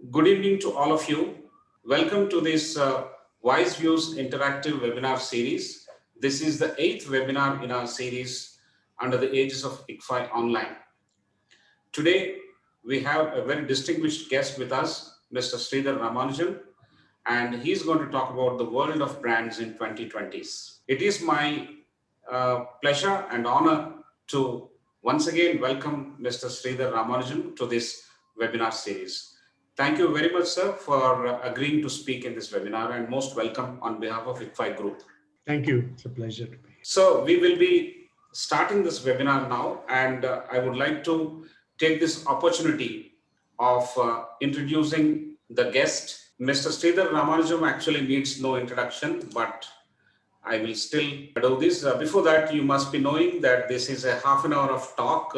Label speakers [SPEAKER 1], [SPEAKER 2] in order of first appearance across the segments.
[SPEAKER 1] Good evening to all of you. Welcome to this Wise Views interactive webinar series. This is the 8th webinar in our series under the aegis of ICFI Online. Today, we have a very distinguished guest with us, Mr. Sridhar Ramanujan, and he's going to talk about the world of brands in 2020s. It is my pleasure and honor to once again welcome Mr. Sridhar Ramanujan to this webinar series. Thank you very much, sir, for agreeing to speak in this webinar, and most welcome on behalf of ICFI Group.
[SPEAKER 2] Thank you. It's a pleasure to be here.
[SPEAKER 1] So we will be starting this webinar now, and I would like to take this opportunity of introducing the guest. Mr. Sridhar Ramanujan actually needs no introduction, but I will still do this. Before that, you must be knowing that this is a half an hour of talk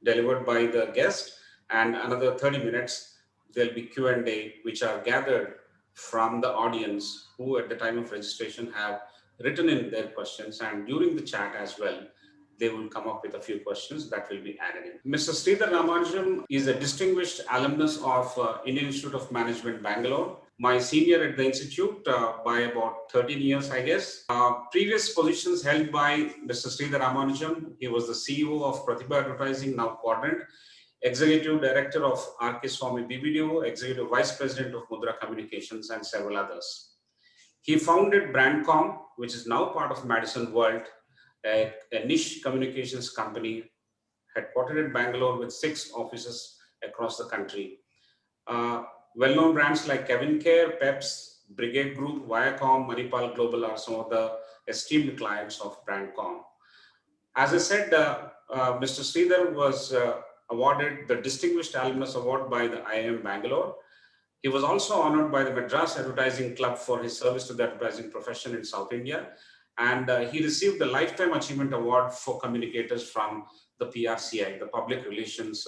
[SPEAKER 1] delivered by the guest, and another 30 minutes there'll be Q&A, which are gathered from the audience who at the time of registration have written in their questions, and during the chat as well, they will come up with a few questions that will be added in. Mr. Sridhar Ramanujan is a distinguished alumnus of Indian Institute of Management, Bangalore. My senior at the institute by about 13 years, I guess. Previous positions held by Mr. Sridhar Ramanujan. He was the CEO of Pratibha Advertising, now Quadrant, Executive Director of R.K. Swamy BBDO, Executive Vice President of Mudra Communications, and several others. He founded Brandcom, which is now part of Madison World, a niche communications company headquartered in Bangalore with 6 offices across the country. Well-known brands like Kevin Care, Peps, Brigade Group, Viacom, Manipal Global are some of the esteemed clients of Brandcom. As I said, Mr. Sridhar was awarded the Distinguished Alumnus Award by the IIM Bangalore. He was also honored by the Madras Advertising Club for his service to the advertising profession in South India. And he received the Lifetime Achievement Award for Communicators from the PRCI, the Public Relations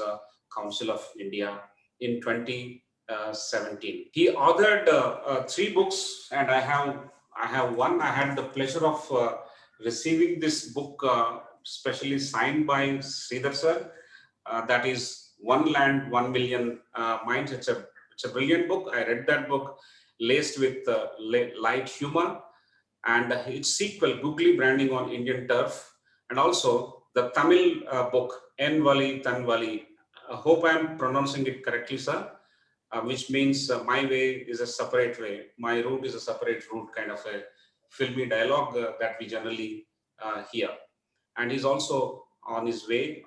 [SPEAKER 1] Council of India, in 2017. He authored 3 books, and I have one. I had the pleasure of receiving this book, specially signed by Sridhar sir. That is One Land, 1 Million Minds. It's a brilliant book. I read that book laced with light humor, and its sequel, Googly Branding on Indian Turf, and also the Tamil book, En Vali Tan Vali. I hope I'm pronouncing it correctly, sir, which means my way is a separate way, my route is a separate route, kind of a filmy dialogue that we generally hear. And he's also on his way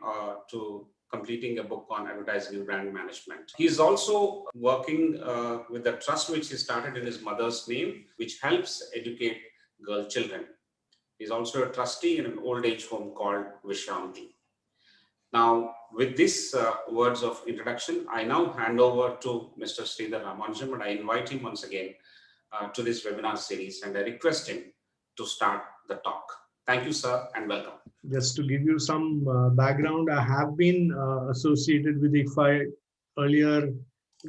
[SPEAKER 1] to completing a book on advertising and brand management. He's also working with the trust which he started in his mother's name, which helps educate girl children. He's also a trustee in an old age home called Vishanti. Now, with these words of introduction, I now hand over to Mr. Sridhar Ramanujan, and I invite him once again to this webinar series, and I request him to start the talk. Thank you, sir, and welcome.
[SPEAKER 2] Just to give you some background, I have been associated with ICFI earlier.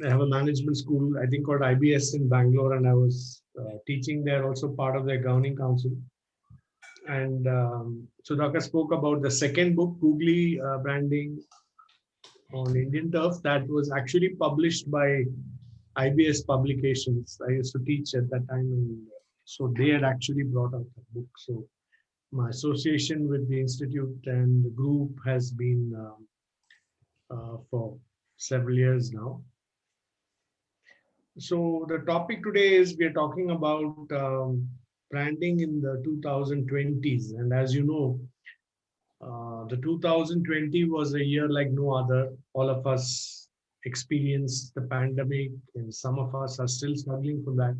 [SPEAKER 2] I have a management school, I think called IBS in Bangalore, and I was teaching there, also part of their governing council. And Sudhakar spoke about the second book, Googly Branding on Indian Turf, that was actually published by IBS Publications. I used to teach at that time, and so they had actually brought out that book. So my association with the institute and the group has been for several years now. So the topic today is we're talking about branding in the 2020s. And as you know, the 2020 was a year like no other. All of us experienced the pandemic, and some of us are still struggling from that.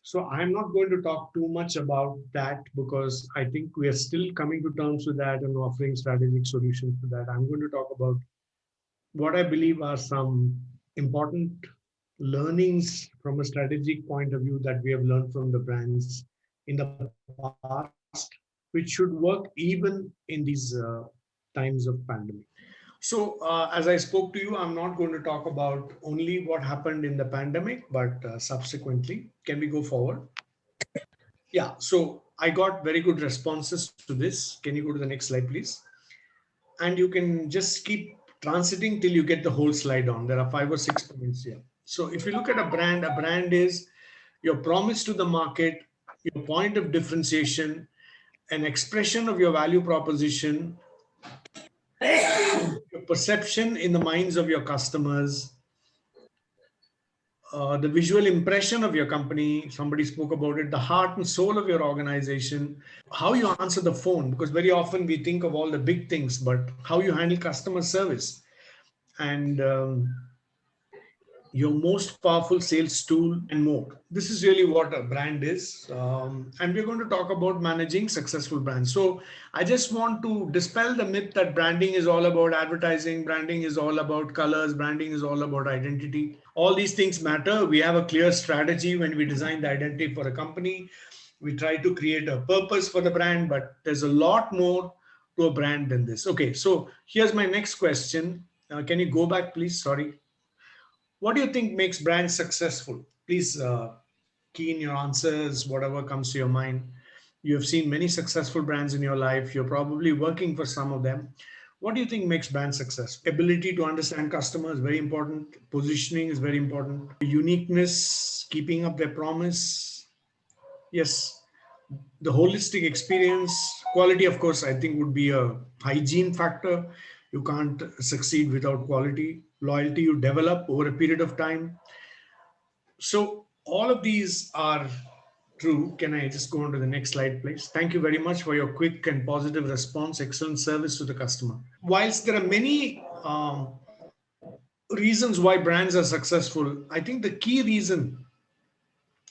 [SPEAKER 2] So I'm not going to talk too much about that because I think we are still coming to terms with that and offering strategic solutions to that. I'm going to talk about what I believe are some important learnings from a strategic point of view that we have learned from the brands in the past, which should work even in these times of pandemic. So as I spoke to you, I'm not going to talk about only what happened in the pandemic, but subsequently. Can we go forward? Yeah, so I got very good responses to this. Can you go to the next slide, please? And you can just keep transiting till you get the whole slide on. There are 5 or 6 points here. So if you look at a brand is your promise to the market, your point of differentiation, an expression of your value proposition, your perception in the minds of your customers, the visual impression of your company. Somebody spoke about it, the heart and soul of your organization, how you answer the phone, because very often we think of all the big things, but how you handle customer service, and your most powerful sales tool, and more. This is really what a brand is. And we're going to talk about managing successful brands. So I just want to dispel the myth that branding is all about advertising, branding is all about colors, branding is all about identity. All these things matter. We have a clear strategy when we design the identity for a company. We try to create a purpose for the brand, but there's a lot more to a brand than this. Okay, so here's my next question. Can you go back, please? Sorry. What do you think makes brands successful? Please key in your answers, whatever comes to your mind. You have seen many successful brands in your life. You're probably working for some of them. What do you think makes brands successful? Ability to understand customers, very important. Positioning is very important. Uniqueness, keeping up their promise. Yes, the holistic experience. Quality, of course, I think would be a hygiene factor. You can't succeed without quality. Loyalty you develop over a period of time. So all of these are true. Can I just go on to the next slide, please? Thank you very much for your quick and positive response. Excellent service to the customer. Whilst there are many reasons why brands are successful, I think the key reason,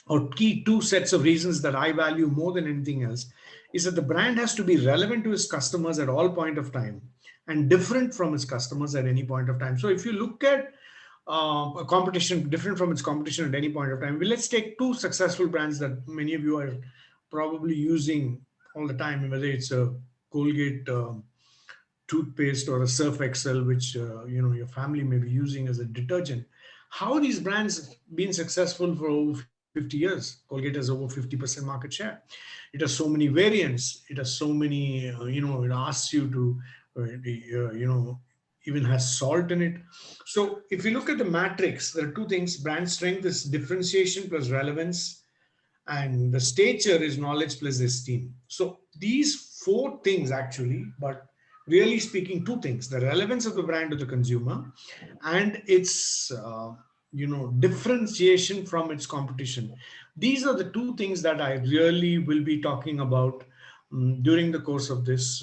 [SPEAKER 2] or key two sets of reasons that I value more than anything else, is that the brand has to be relevant to its customers at all point of time and different from its customers at any point of time. So if you look at a competition different from its competition at any point of time, well, let's take two successful brands that many of you are probably using all the time, whether it's a Colgate toothpaste or a Surf Excel, which your family may be using as a detergent. How these brands been successful for over 50 years? Colgate has over 50% market share. It has so many variants. It has so many, it asks you to, even has salt in it. So if you look at the matrix, there are two things. Brand strength is differentiation plus relevance, and the stature is knowledge plus esteem. So these four things actually, but really speaking, two things: the relevance of the brand to the consumer, and its differentiation from its competition. These are the two things that I really will be talking about during the course of this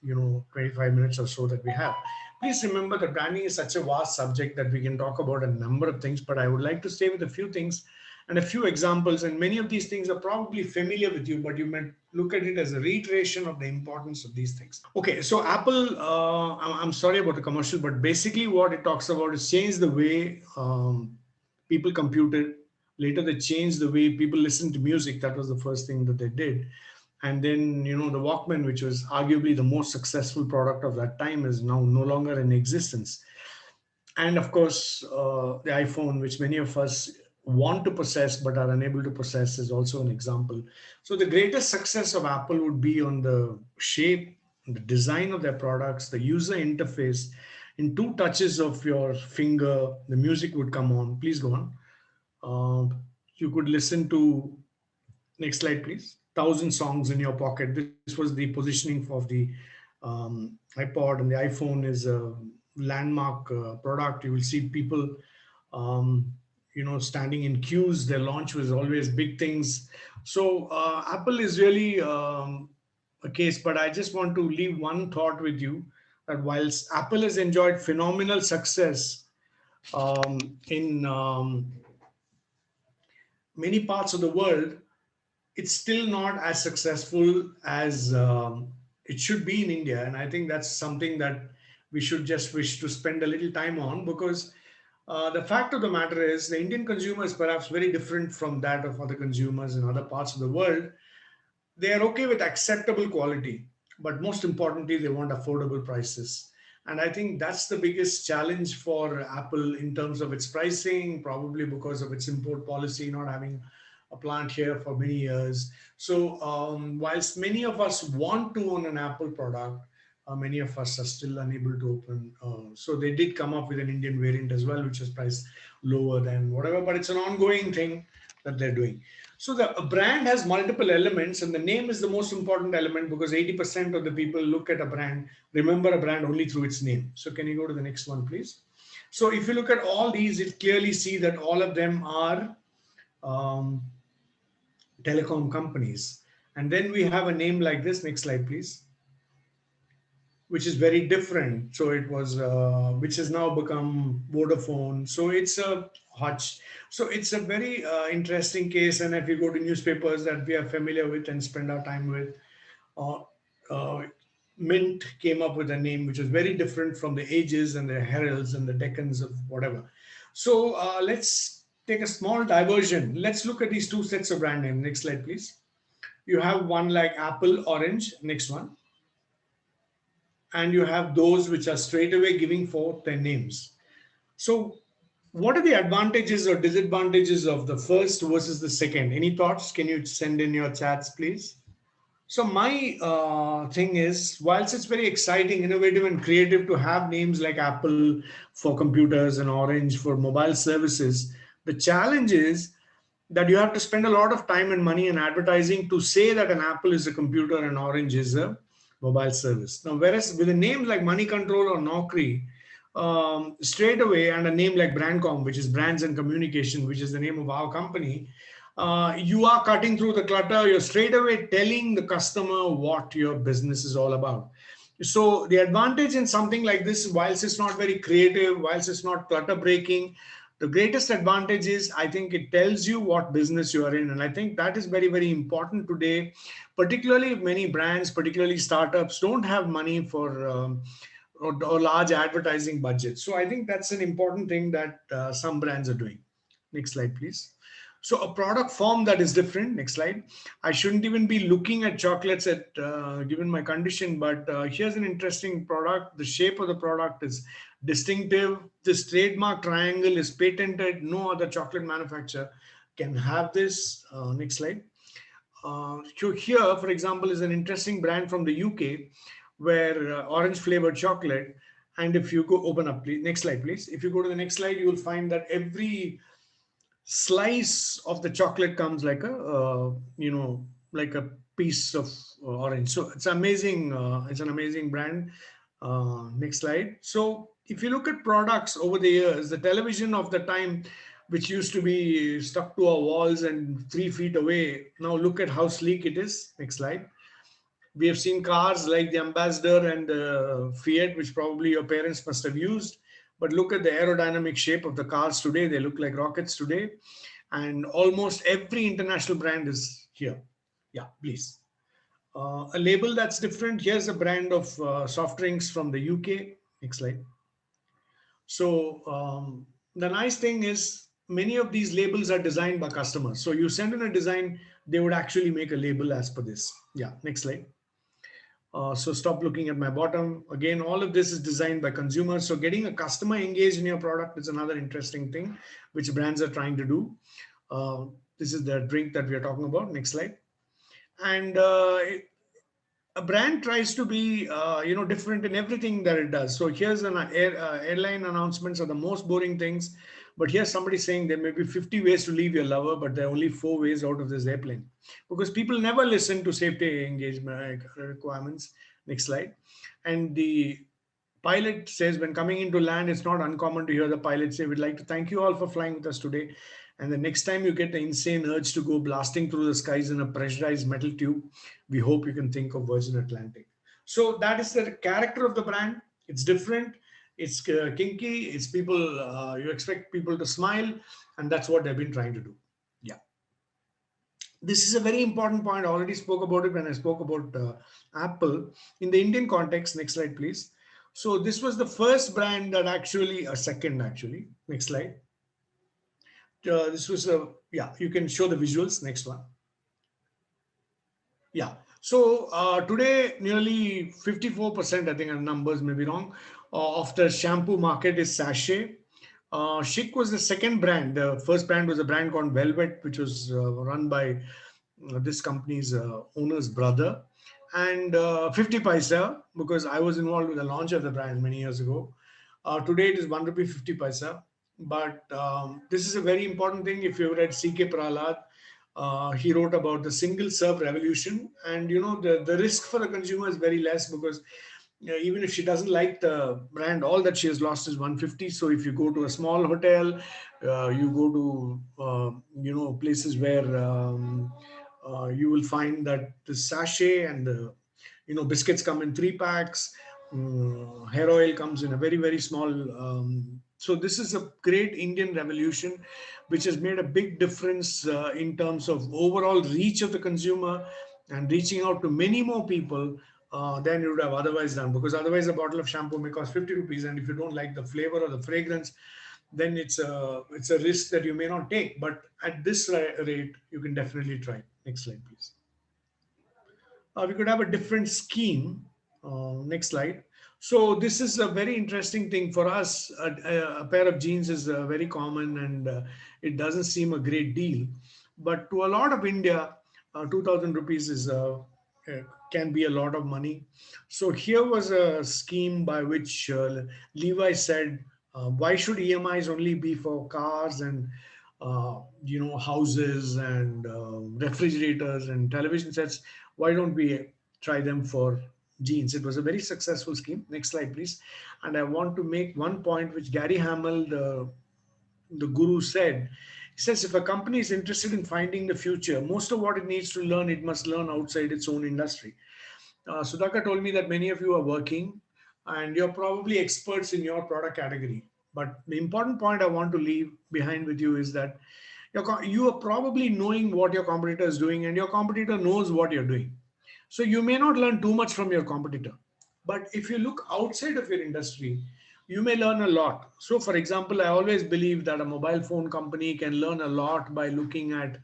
[SPEAKER 2] 25 minutes or so that we have. Please remember that branding is such a vast subject that we can talk about a number of things, but I would like to stay with a few things and a few examples. And many of these things are probably familiar with you, but you might look at it as a reiteration of the importance of these things. Okay, so Apple, I'm sorry about the commercial, but basically what it talks about is change the way people computed. Later, they changed the way people listened to music. That was the first thing that they did. And then, the Walkman, which was arguably the most successful product of that time, is now no longer in existence. And of course, the iPhone, which many of us want to possess but are unable to possess, is also an example. So the greatest success of Apple would be on the shape, the design of their products, the user interface. In two touches of your finger, the music would come on. Please go on. You could listen to, next slide, please, 1,000 songs in your pocket. This was the positioning of the iPod, and the iPhone is a landmark product. You will see people, standing in queues. Their launch was always big things. So Apple is really a case, but I just want to leave one thought with you, that whilst Apple has enjoyed phenomenal success in many parts of the world, it's still not as successful as it should be in India. And I think that's something that we should just wish to spend a little time on, because the fact of the matter is the Indian consumer is perhaps very different from that of other consumers in other parts of the world. They are okay with acceptable quality, but most importantly, they want affordable prices. And I think that's the biggest challenge for Apple in terms of its pricing, probably because of its import policy, not having a plant here for many years. So, whilst many of us want to own an Apple product, Many of us are still unable to open. So they did come up with an Indian variant as well, which is priced lower than whatever, but it's an ongoing thing that they're doing. So the a brand has multiple elements, and the name is the most important element because 80% of the people look at a brand, remember a brand only through its name. So can you go to the next one, please? So if you look at all these, you clearly see that all of them are um, telecom companies. And then we have a name like this. Next slide, please, which is very different. So it was, which has now become Vodafone. So it's a Hutch. So it's a very interesting case. And if you go to newspapers that we are familiar with and spend our time with, uh, uh, Mint came up with a name which was very different from the Ages and the Heralds and the Deccans of whatever. So let's take a small diversion. Let's look at these two sets of brand names. Next slide, please. You have one like Apple, Orange. Next one, and you have those which are straight away giving forth their names. So, what are the advantages or disadvantages of the first versus the second? Any thoughts? Can you send in your chats, please? So, my thing is, whilst it's very exciting, innovative, and creative to have names like Apple for computers and Orange for mobile services, the challenge is that you have to spend a lot of time and money in advertising to say that an Apple is a computer and Orange is a mobile service. Now, whereas with a name like Money Control or Naukri, straight away, and a name like Brandcom, which is brands and communication, which is the name of our company, you are cutting through the clutter. You're straight away telling the customer what your business is all about. So the advantage in something like this, whilst it's not very creative, whilst it's not clutter breaking, the greatest advantage is I think it tells you what business you are in. And I think that is very, very important today, particularly if many brands, particularly startups, don't have money for or large advertising budgets. So I think that's an important thing that some brands are doing. Next slide, please. So a product form that is different. Next slide. I shouldn't even be looking at chocolates at given my condition, but here's an interesting product. The shape of the product is distinctive. This trademark triangle is patented. No other chocolate manufacturer can have this. Next slide. So here, for example, is an interesting brand from the UK where orange flavored chocolate. And if you go open up, please, next slide, please. If you go to the next slide, you will find that every slice of the chocolate comes like a like a piece of orange. So it's amazing. It's an amazing brand. Next slide. So if you look at products over the years, the television of the time, which used to be stuck to our walls and 3 feet away, now look at how sleek it is. Next slide. We have seen cars like the Ambassador and the Fiat, which probably your parents must have used. But look at the aerodynamic shape of the cars today. They look like rockets today. And almost every international brand is here. Yeah, please. A label that's different. Here's a brand of soft drinks from the UK. Next slide. So the nice thing is many of these labels are designed by customers. So you send in a design, they would actually make a label as per this. Yeah, next slide. So stop looking at my bottom. Again, all of this is designed by consumers. So getting a customer engaged in your product is another interesting thing which brands are trying to do. Uh, this is the drink that we are talking about. Next slide. And a brand tries to be different in everything that it does. So here's an airline announcements are the most boring things, but here's somebody saying there may be 50 ways to leave your lover, but there are only 4 ways out of this airplane, because people never listen to safety engagement requirements. Next slide. And the pilot says, when coming into land, it's not uncommon to hear the pilot say, we'd like to thank you all for flying with us today. And the next time you get the insane urge to go blasting through the skies in a pressurized metal tube, we hope you can think of Virgin Atlantic. So that is the character of the brand. It's different. It's kinky. It's people, you expect people to smile. And that's what they've been trying to do. Yeah. This is a very important point. I already spoke about it when I spoke about Apple. In the Indian context, next slide, please. So this was the first brand that actually, a second actually, next slide. This was a, yeah, you can show the visuals. Next one. Yeah. So today, nearly 54%, I think our numbers may be wrong, of the shampoo market is sachet. Chic was the second brand. The first brand was a brand called Velvet, which was run by this company's owner's brother. and 50 paisa, because I was involved with the launch of the brand many years ago. Today it is 1 rupee 50 paisa. But this is a very important thing. If you read C.K. Prahalad, he wrote about the single serve revolution. And the risk for the consumer is very less, because even if she doesn't like the brand, all that she has lost is 150. So if you go to a small hotel, you go to places where you will find that the sachet and the biscuits come in 3 packs. Hair oil comes in a very very small. So this is a great Indian revolution, which has made a big difference in terms of overall reach of the consumer and reaching out to many more people than you would have otherwise done. Because otherwise, a bottle of shampoo may cost 50 rupees, and if you don't like the flavor or the fragrance, then it's a risk that you may not take. But at this rate, you can definitely try. Next slide, please. We could have a different scheme. Next slide. So this is a very interesting thing for us. A pair of jeans is very common, and it doesn't seem a great deal. But to a lot of India, 2,000 rupees is can be a lot of money. So here was a scheme by which Levi said, why should EMIs only be for cars and houses and refrigerators and television sets? Why don't we try them for jeans? It was a very successful scheme. Next slide, please. And I want to make one point which Gary Hamel, the guru, said. He says, if a company is interested in finding the future, most of what it needs to learn, it must learn outside its own industry. Sudhakar told me that many of you are working and you're probably experts in your product category. But the important point I want to leave behind with you is that you are probably knowing what your competitor is doing, and your competitor knows what you're doing. So you may not learn too much from your competitor. But if you look outside of your industry, you may learn a lot. So, for example, I always believe that a mobile phone company can learn a lot by looking at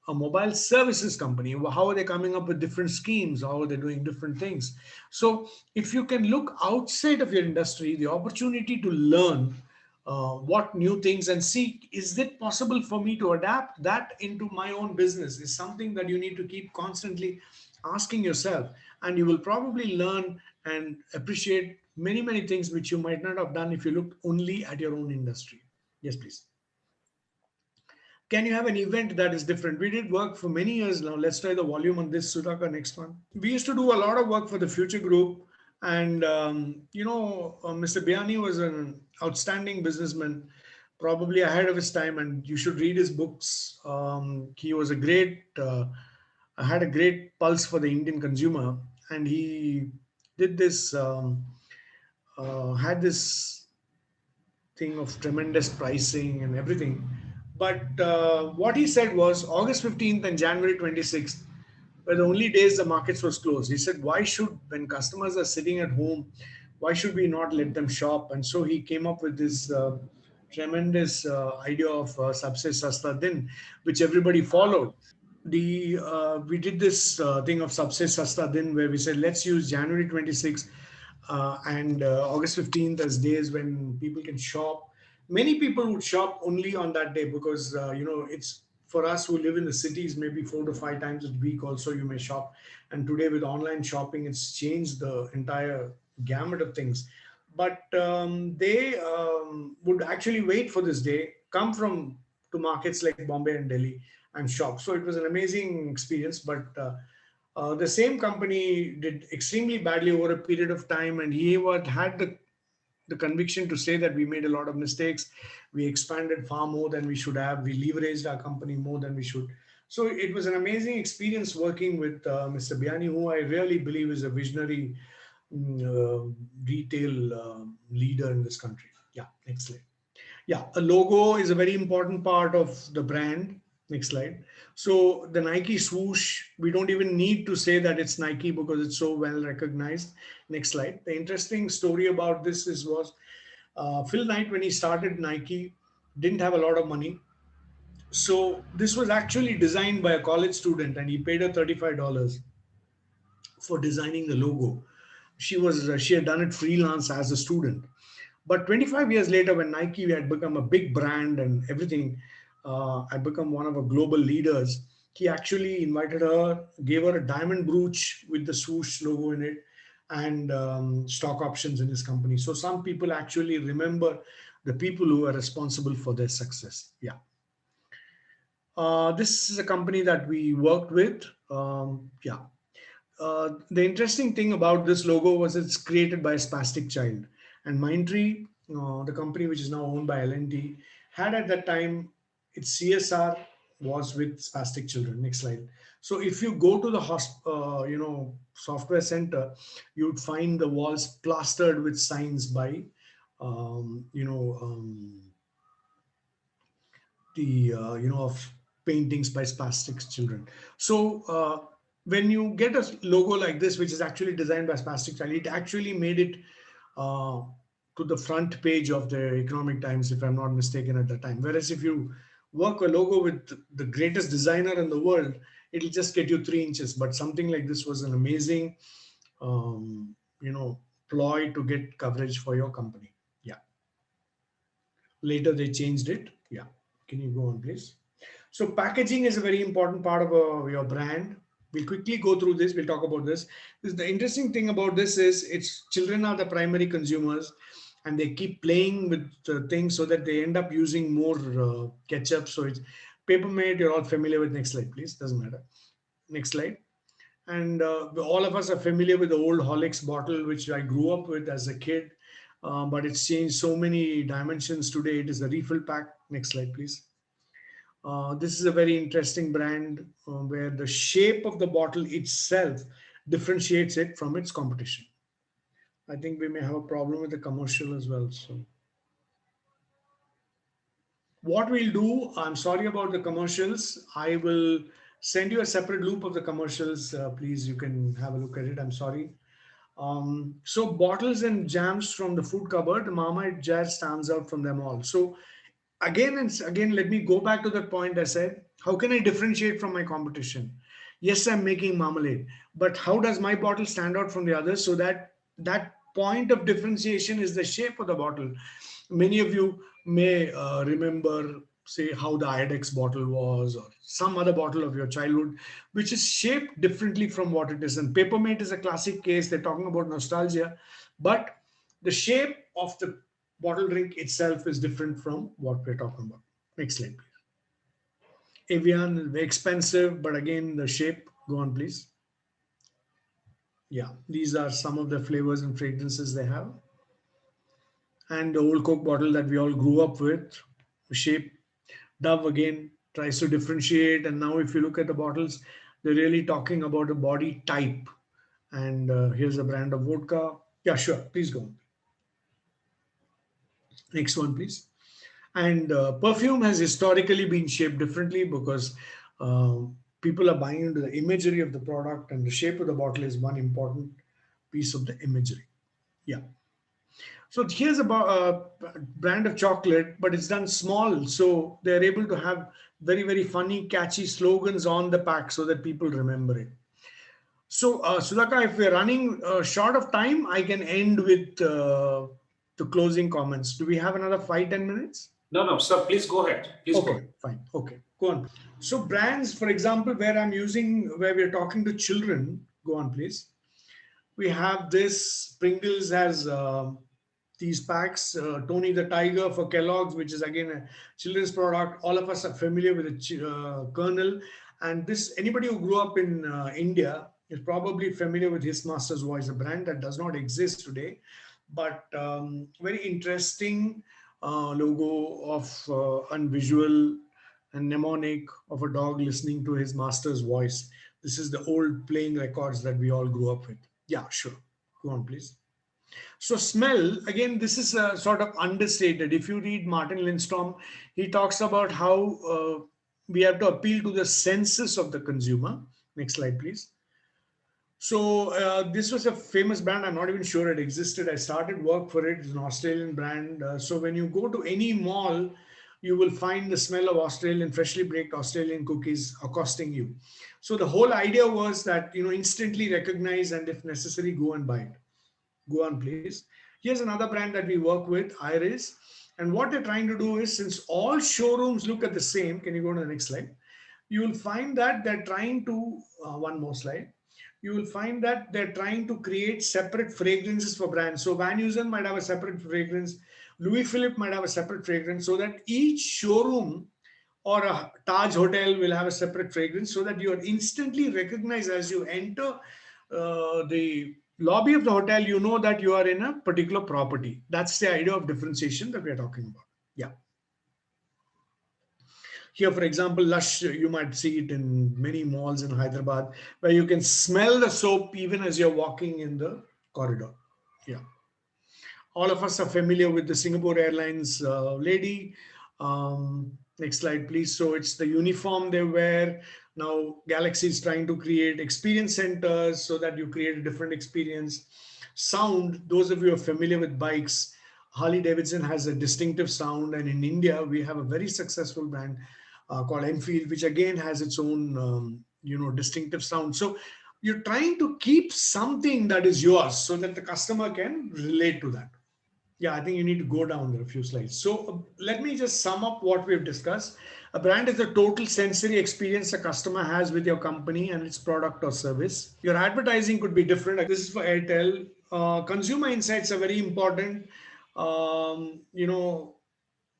[SPEAKER 2] a mobile services company. How are they coming up with different schemes? How are they doing different things? So if you can look outside of your industry, the opportunity to learn what new things and see, is it possible for me to adapt that into my own business, is something that you need to keep constantly asking yourself. And you will probably learn and appreciate many many things which you might not have done if you looked only at your own industry. Yes, please. Can you have an event that is different? We did work for many years now. Let's try the volume on this, Sudhakar. Next one. We used to do a lot of work for the Future Group, and Mr. Biani was an outstanding businessman, probably ahead of his time, and you should read his books. He was a great, had a great pulse for the Indian consumer, and he did this, had this thing of tremendous pricing and everything. But what he said was August 15th and January 26th were the only days the markets was closed. He said, why should, when customers are sitting at home, why should we not let them shop? And so he came up with this tremendous idea of Sabse Sasta Din, which everybody followed. The We did this thing of Sabse Sasta Din, where we said, let's use January 26th and August 15th as days when people can shop. Many people would shop only on that day, because it's for us who live in the cities, maybe 4 to 5 times a week also you may shop. And today with online shopping, it's changed the entire gamut of things. But they would actually wait for this day, come from to markets like Bombay and Delhi and shop. So it was an amazing experience. But the same company did extremely badly over a period of time, and he had the conviction to say that we made a lot of mistakes. We expanded far more than we should have. We leveraged our company more than we should. So it was an amazing experience working with Mr. Biani, who I really believe is a visionary retail leader in this country. Yeah, next slide. Yeah, a logo is a very important part of the brand. Next slide. So the Nike swoosh, we don't even need to say that it's Nike because it's so well recognized. Next slide. The interesting story about this was Phil Knight, when he started Nike, didn't have a lot of money. So this was actually designed by a college student, and he paid her $35 for designing the logo. She had done it freelance as a student. But 25 years later, when Nike had become a big brand and everything, had become one of our global leaders, He actually invited her, gave her a diamond brooch with the swoosh logo in it, and stock options in his company. So some people actually remember the people who are responsible for their success. Yeah. This is a company that we worked with. Yeah. The interesting thing about this logo was it's created by a spastic child. And Mindtree, the company which is now owned by L&T, had at that time its CSR was with spastic children. Next slide. So if you go to the software center, you'd find the walls plastered with signs by um, you know um, the of paintings by spastic children. So when you get a logo like this, which is actually designed by spastic child, it actually made it uh, to the front page of the Economic Times, if I'm not mistaken, at the time. Whereas if you work a logo with the greatest designer in the world, it'll just get you 3 inches. But something like this was an amazing, um, you know, ploy to get coverage for your company. Yeah. Later they changed it. Yeah. Can you go on, please? So packaging is a very important part of your brand. We'll quickly go through this. We'll talk about this. The interesting thing about this is it's children are the primary consumers, and they keep playing with things so that they end up using more ketchup. So it's paper made. You're all familiar with. Next slide, please. Doesn't matter. Next slide. And all of us are familiar with the old Horlicks bottle, which I grew up with as a kid. But it's changed so many dimensions today. It is a refill pack. Next slide, please. This is a very interesting brand where the shape of the bottle itself differentiates it from its competition. I think we may have a problem with the commercial as well. So, what we'll do, I'm sorry about the commercials. I will send you a separate loop of the commercials. Please, you can have a look at it. I'm sorry. So bottles and jams from the food cupboard, the Marmite jar stands out from them all. So again and again, let me go back to that point. I said, how can I differentiate from my competition? Yes, I'm making marmalade, but how does my bottle stand out from the others? So that point of differentiation is the shape of the bottle. Many of you may remember, say, how the Iodex bottle was, or some other bottle of your childhood, which is shaped differently from what it is. And Papermate is a classic case. They're talking about nostalgia, but the shape of the bottle drink itself is different from what we're talking about. Next slide, please. Evian is very expensive, but again, the shape. Go on, please. Yeah, these are some of the flavors and fragrances they have. And the old Coke bottle that we all grew up with, shape. Dove again tries to differentiate. And now, if you look at the bottles, they're really talking about a body type. And here's a brand of vodka. Yeah, sure. Please go on. Next one, please. And perfume has historically been shaped differently because uh, people are buying into the imagery of the product, and the shape of the bottle is one important piece of the imagery. Yeah. So here's a brand of chocolate, but it's done small. So they're able to have very, very funny, catchy slogans on the pack so that people remember it. So, Sudhaka, if we're running short of time, I can end with the closing comments. Do we have another 5-10 minutes?
[SPEAKER 1] No, no, sir, please go ahead. Please go
[SPEAKER 2] Okay,
[SPEAKER 1] ahead.
[SPEAKER 2] fine. Okay, go on. So brands, for example, where we're talking to children, go on, please. We have this Pringles has these packs, Tony the Tiger for Kellogg's, which is again a children's product. All of us are familiar with the kernel, and this anybody who grew up in India is probably familiar with His Master's Voice, a brand that does not exist today, but very interesting logo of and visual and mnemonic of a dog listening to his master's voice. This is the old playing records that we all grew up with. Yeah, sure. Go on, please. So, smell, again, this is sort of understated. If you read Martin Lindstrom, he talks about how we have to appeal to the senses of the consumer. Next slide, please. So, this was a famous brand. I'm not even sure it existed. I started work for it. It's an Australian brand. So, when you go to any mall, you will find the smell of Australian, freshly baked Australian cookies accosting you. So, the whole idea was that, instantly recognize and if necessary, go and buy it. Go on, please. Here's another brand that we work with, Iris. And what they're trying to do is, since all showrooms look at the same, can you go to the next slide? you will find that they're trying to, one more slide, you will find that they're trying to create separate fragrances for brands. So Van Heusen might have a separate fragrance, Louis Philippe might have a separate fragrance, so that each showroom or a Taj hotel will have a separate fragrance, so that you are instantly recognized as you enter the lobby of the hotel. You know that you are in a particular property. That's the idea of differentiation that we are talking about. Yeah. Here, for example, Lush, you might see it in many malls in Hyderabad, where you can smell the soap even as you're walking in the corridor. Yeah. All of us are familiar with the Singapore Airlines lady. Next slide, please. So it's the uniform they wear. Now, Galaxy is trying to create experience centers so that you create a different experience. Sound, those of you who are familiar with bikes, Harley Davidson has a distinctive sound. And in India, we have a very successful brand called Enfield, which again has its own, distinctive sound. So you're trying to keep something that is yours so that the customer can relate to that. Yeah, I think you need to go down there a few slides. So let me just sum up what we've discussed. A brand is the total sensory experience a customer has with your company and its product or service. Your advertising could be different. This is for Airtel. Consumer insights are very important.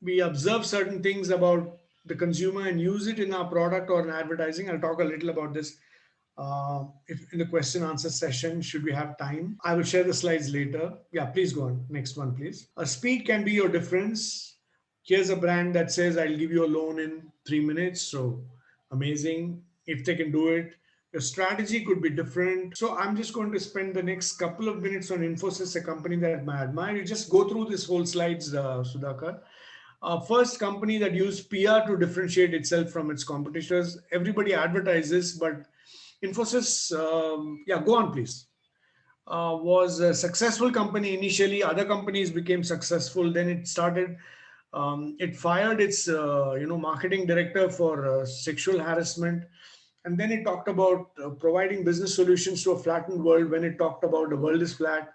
[SPEAKER 2] We observe certain things about the consumer and use it in our product or in advertising. I'll talk a little about this if in the question answer session, should we have time. I will share the slides later. Yeah, please go on. Next one, please. A speed can be your difference. Here's a brand that says, I'll give you a loan in 3 minutes. So amazing. If they can do it, your strategy could be different. So I'm just going to spend the next couple of minutes on Infosys, a company that I admire. You just go through this whole slides, Sudhakar. First company that used PR to differentiate itself from its competitors. Everybody advertises, but Infosys, yeah, go on, please. Was a successful company initially. Other companies became successful. Then it started. It fired its, marketing director for sexual harassment, and then it talked about providing business solutions to a flattened world. When it talked about the world is flat,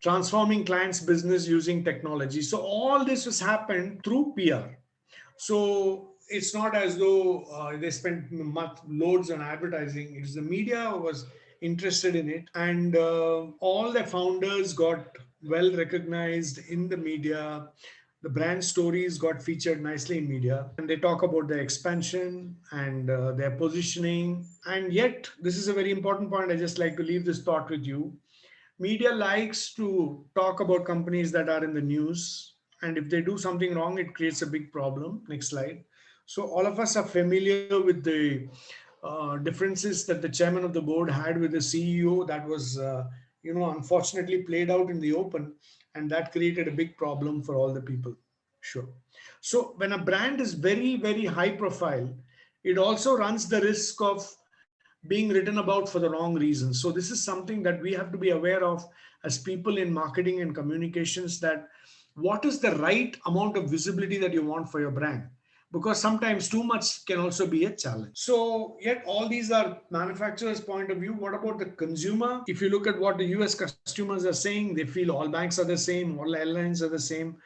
[SPEAKER 2] transforming clients' business using technology. So all this has happened through PR. So it's not as though they spent loads on advertising. It's the media was interested in it, and all the founders got well recognized in the media. The brand stories got featured nicely in media, and they talk about their expansion and their positioning. And yet, this is a very important point. I just like to leave this thought with you. Media likes to talk about companies that are in the news, and if they do something wrong, it creates a big problem. Next slide. So all of us are familiar with the differences that the chairman of the board had with the CEO. That was, unfortunately played out in the open, and that created a big problem for all the people. Sure. So when a brand is very, very high profile, it also runs the risk of being written about for the wrong reasons. So this is something that we have to be aware of as people in marketing and communications, that what is the right amount of visibility that you want for your brand, because sometimes too much can also be a challenge. So yet all these are manufacturers' point of view. What about the consumer? If you look at what the US customers are saying, they feel all banks are the same, all airlines are the same,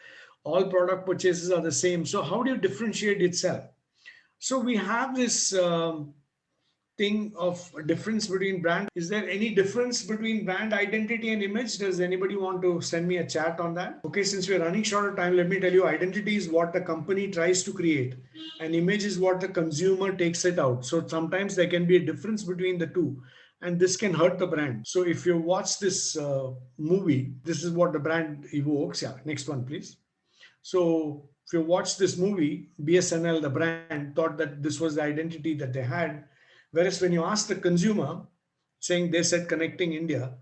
[SPEAKER 2] all product purchases are the same. So how do you differentiate itself? So we have this thing of a difference between brand. Is there any difference between brand identity and image? Does anybody want to send me a chat on that? Okay, since we're running short of time, let me tell you, identity is what the company tries to create, and image is what the consumer takes it out. So sometimes there can be a difference between the two, and this can hurt the brand. So if you watch this movie, this is what the brand evokes. Yeah, next one, please. So if you watch this movie, BSNL, the brand, thought that this was the identity that they had. Whereas when you ask the consumer, saying they said connecting India,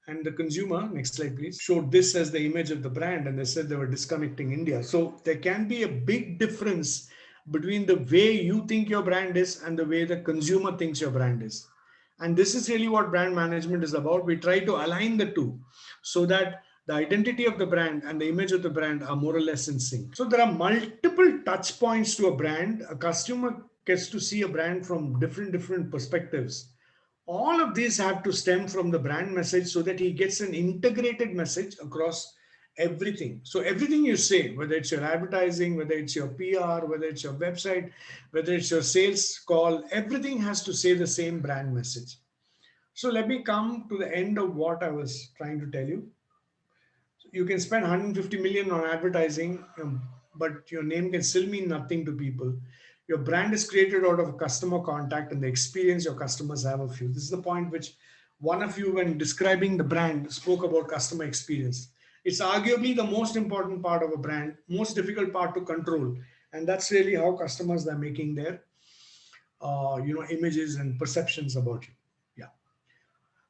[SPEAKER 2] and the consumer, next slide please, showed this as the image of the brand, and they said they were disconnecting India. So there can be a big difference between the way you think your brand is and the way the consumer thinks your brand is. And this is really what brand management is about. We try to align the two so that the identity of the brand and the image of the brand are more or less in sync. So there are multiple touch points to a brand. A customer gets to see a brand from different perspectives. All of these have to stem from the brand message so that he gets an integrated message across everything. So everything you say, whether it's your advertising, whether it's your PR, whether it's your website, whether it's your sales call, everything has to say the same brand message. So let me come to the end of what I was trying to tell you. You can spend 150 million on advertising, but your name can still mean nothing to people. Your brand is created out of customer contact and the experience your customers have of you. This is the point which one of you, when describing the brand, spoke about customer experience. It's arguably the most important part of a brand, most difficult part to control, and that's really how customers are making their, images and perceptions about you. Yeah.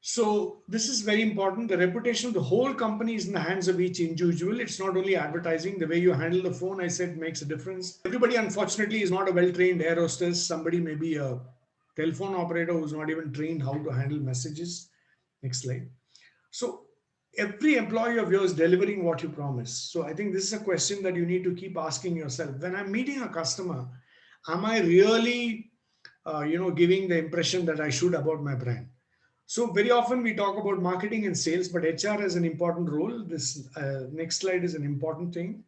[SPEAKER 2] So this is very important. The reputation of the whole company is in the hands of each individual. It's not only advertising. The way you handle the phone, I said, makes a difference. Everybody, unfortunately, is not a well-trained air hostess. Somebody may be a telephone operator who's not even trained how to handle messages. Next slide. So every employee of yours delivering what you promise. So I think this is a question that you need to keep asking yourself. When I'm meeting a customer, am I really, giving the impression that I should about my brand? So very often we talk about marketing and sales, but HR has an important role. This next slide is an important thing.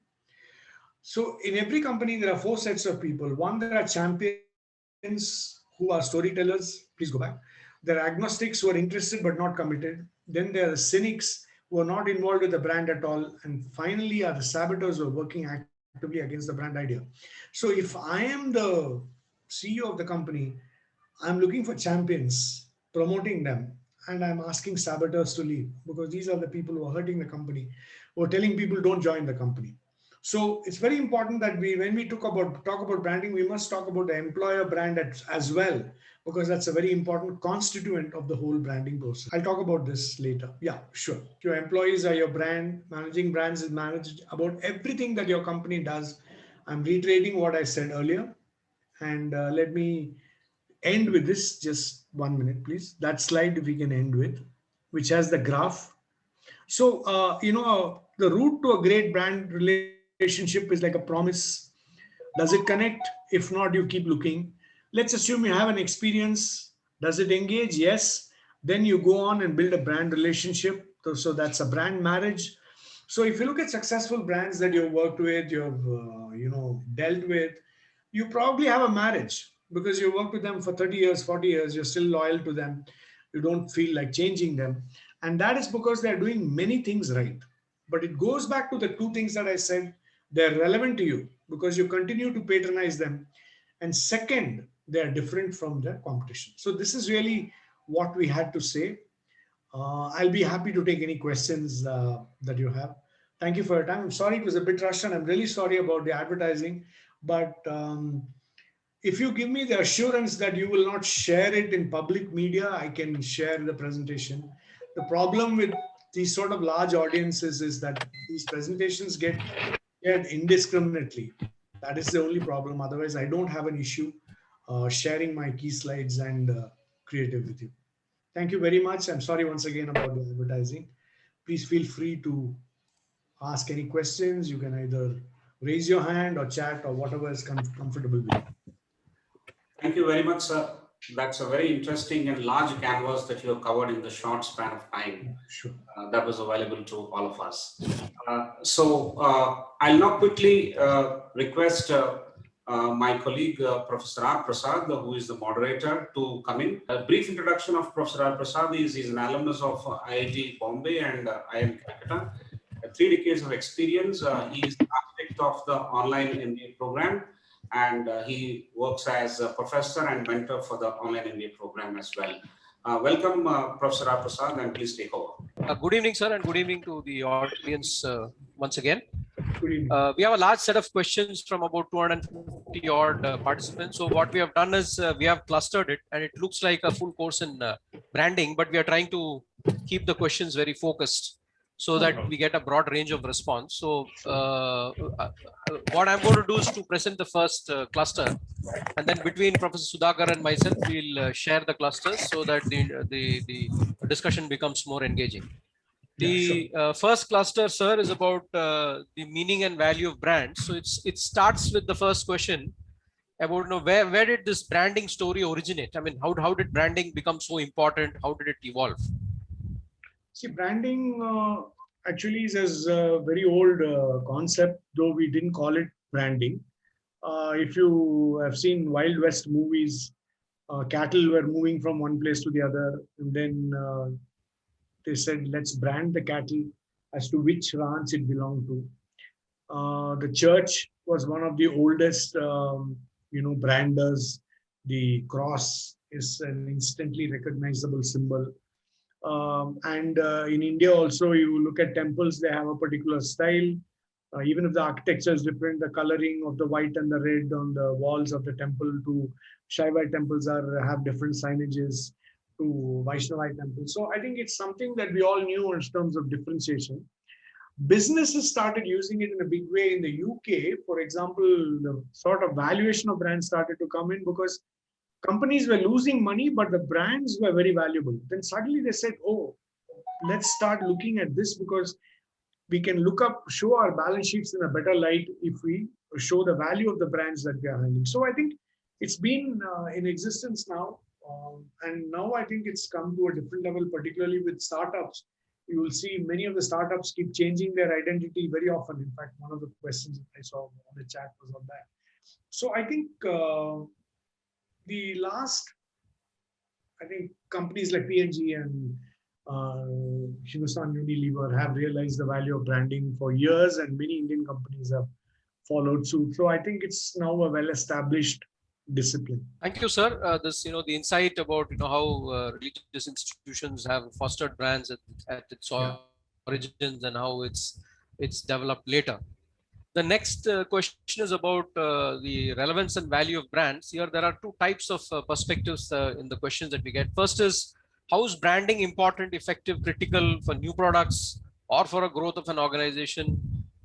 [SPEAKER 2] So in every company, there are four sets of people. One, there are champions who are storytellers. Please go back. There are agnostics who are interested but not committed. Then there are the cynics who are not involved with the brand at all. And finally are the saboteurs who are working actively against the brand idea. So if I am the CEO of the company, I'm looking for champions, promoting them, and I'm asking saboteurs to leave because these are the people who are hurting the company, who are telling people don't join the company. So it's very important that when we talk about branding, we must talk about the employer brand as well, because that's a very important constituent of the whole branding process. I'll talk about this later. Yeah, sure. Your employees are your brand. Managing brands is managed about everything that your company does. I'm reiterating what I said earlier, and let me end with this. Just 1 minute, please. That slide, if we can end with, which has the graph. So, the route to a great brand relationship is like a promise. Does it connect? If not, you keep looking. Let's assume you have an experience. Does it engage? Yes. Then you go on and build a brand relationship. So that's a brand marriage. So if you look at successful brands that you've worked with, you've dealt with, you probably have a marriage because you worked with them for 30 years, 40 years. You're still loyal to them. You don't feel like changing them, and that is because they're doing many things right. But it goes back to the two things that I said. They're relevant to you because you continue to patronize them, and second, they're different from their competition. So this is really what we had to say. I'll be happy to take any questions that you have. Thank you for your time. I'm sorry it was a bit rushed, and I'm really sorry about the advertising. But if you give me the assurance that you will not share it in public media, I can share the presentation. The problem with these sort of large audiences is that these presentations get shared indiscriminately. That is the only problem. Otherwise, I don't have an issue sharing my key slides and creative with you. Thank you very much. I'm sorry once again about the advertising. Please feel free to ask any questions. You can either raise your hand or chat or whatever is comfortable with you.
[SPEAKER 1] Thank you very much, sir. That's a very interesting and large canvas that you have covered in the short span of time.
[SPEAKER 2] Sure.
[SPEAKER 1] That was available to all of us. I'll now quickly request my colleague, Professor R. Prasad, who is the moderator, to come in. A brief introduction of Professor R. Prasad is he's an alumnus of IIT Bombay and IIM Calcutta. 3 decades of experience. He is the architect of the online MBA program, and he works as a professor and mentor for the online MBA program as well. Welcome, Professor R. Prasad, and please take over.
[SPEAKER 3] Good evening, sir, and good evening to the audience once again.
[SPEAKER 2] Good evening.
[SPEAKER 3] We have a large set of questions from about 250 odd participants. So what we have done is we have clustered it, and it looks like a full course in branding, but we are trying to keep the questions very focused so that we get a broad range of response. So what I'm going to do is to present the first cluster, and then between Professor Sudhakar and myself, we'll share the clusters so that the discussion becomes more engaging. The first cluster, sir, is about the meaning and value of brands. So it starts with the first question about where did this branding story originate? I mean, how did branding become so important? How did it evolve?
[SPEAKER 2] See, branding actually is a very old concept, though we didn't call it branding. If you have seen Wild West movies, cattle were moving from one place to the other, and then they said, let's brand the cattle as to which ranch it belonged to. The church was one of the oldest, branders. The cross is an instantly recognizable symbol. And in India also, you look at temples, they have a particular style. Even if the architecture is different, the coloring of the white and the red on the walls of the temple to Shaivite temples have different signages to Vaishnavite temples. So I think it's something that we all knew in terms of differentiation. Businesses started using it in a big way in the UK. For example, the sort of valuation of brands started to come in because companies were losing money, but the brands were very valuable. Then suddenly they said, oh, let's start looking at this because we can show our balance sheets in a better light if we show the value of the brands that we are handling. So I think it's been in existence now. And now I think it's come to a different level, particularly with startups. You will see many of the startups keep changing their identity very often. In fact, one of the questions that I saw on the chat was on that. So I think the last, I think companies like P&G and Hindustan Unilever have realized the value of branding for years, and many Indian companies have followed suit. So I think it's now a well-established discipline.
[SPEAKER 3] Thank you, sir. This, the insight about how religious institutions have fostered brands at its origins and how it's developed later. The next question is about the relevance and value of brands. Here, there are two types of perspectives in the questions that we get. First is, how is branding important, effective, critical for new products or for a growth of an organization?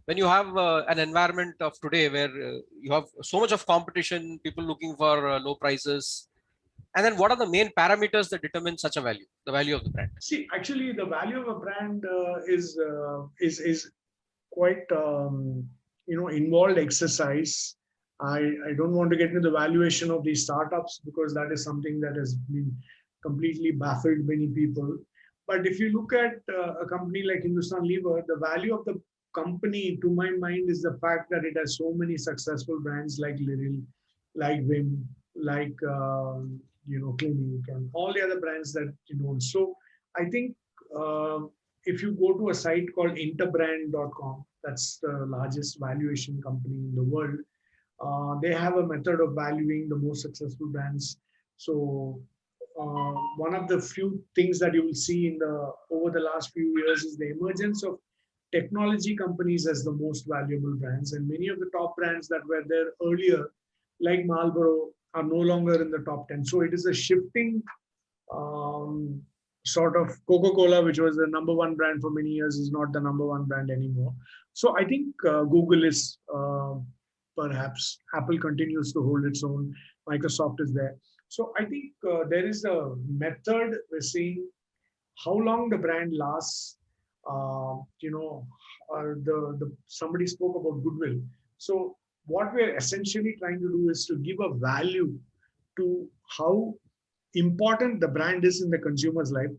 [SPEAKER 3] When you have an environment of today where you have so much of competition, people looking for low prices, and then what are the main parameters that determine such a value, the value of the brand?
[SPEAKER 2] See, actually, the value of a brand is quite involved exercise. I don't want to get into the valuation of these startups because that is something that has been completely baffled many people. But if you look at a company like Hindustan Lever, the value of the company, to my mind, is the fact that it has so many successful brands like Liril, like Vim, like Clinique, and all the other brands that you know. So I think if you go to a site called interbrand.com, that's the largest valuation company in the world. They have a method of valuing the most successful brands. So one of the few things that you will see over the last few years is the emergence of technology companies as the most valuable brands, and many of the top brands that were there earlier, like Marlboro, are no longer in the top 10. So it is a shifting sort of. Coca-Cola, which was the number one brand for many years, is not the number one brand anymore. So I think Google is perhaps, Apple continues to hold its own, Microsoft is there. So I think there is a method we're seeing how long the brand lasts. Somebody spoke about goodwill. So what we're essentially trying to do is to give a value to how important the brand is in the consumer's life,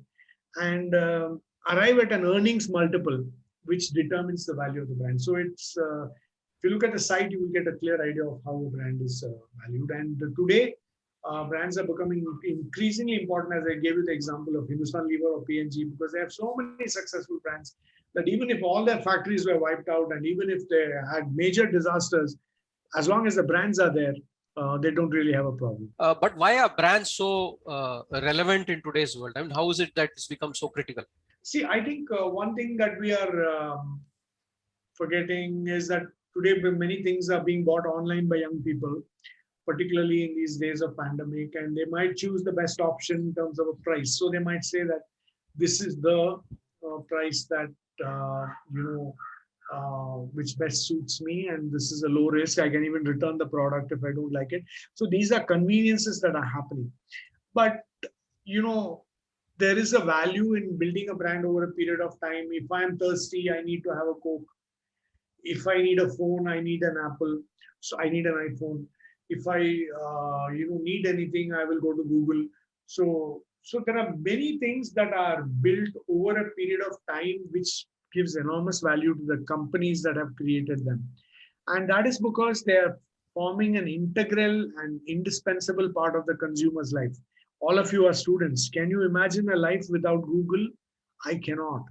[SPEAKER 2] and arrive at an earnings multiple which determines the value of the brand. So it's if you look at the site, you will get a clear idea of how a brand is valued. And today, brands are becoming increasingly important, as I gave you the example of Hindustan Lever or P&G, because they have so many successful brands that even if all their factories were wiped out and even if they had major disasters, as long as the brands are there, they don't really have a problem.
[SPEAKER 3] But why are brands so relevant in today's world? I mean, how is it that it's become so critical?
[SPEAKER 2] See, I think one thing that we are forgetting is that today many things are being bought online by young people, particularly in these days of pandemic, and they might choose the best option in terms of a price. So they might say that this is the price that which best suits me, and this is a low risk. I can even return the product if I don't like it. So these are conveniences that are happening. But there is a value in building a brand over a period of time. If I'm thirsty, I need to have a Coke. If I need a phone, I need an Apple. So I need an iPhone. If I need anything, I will go to Google. So there are many things that are built over a period of time which gives enormous value to the companies that have created them. And that is because they are forming an integral and indispensable part of the consumer's life. All of you are students. Can you imagine a life without Google? I cannot.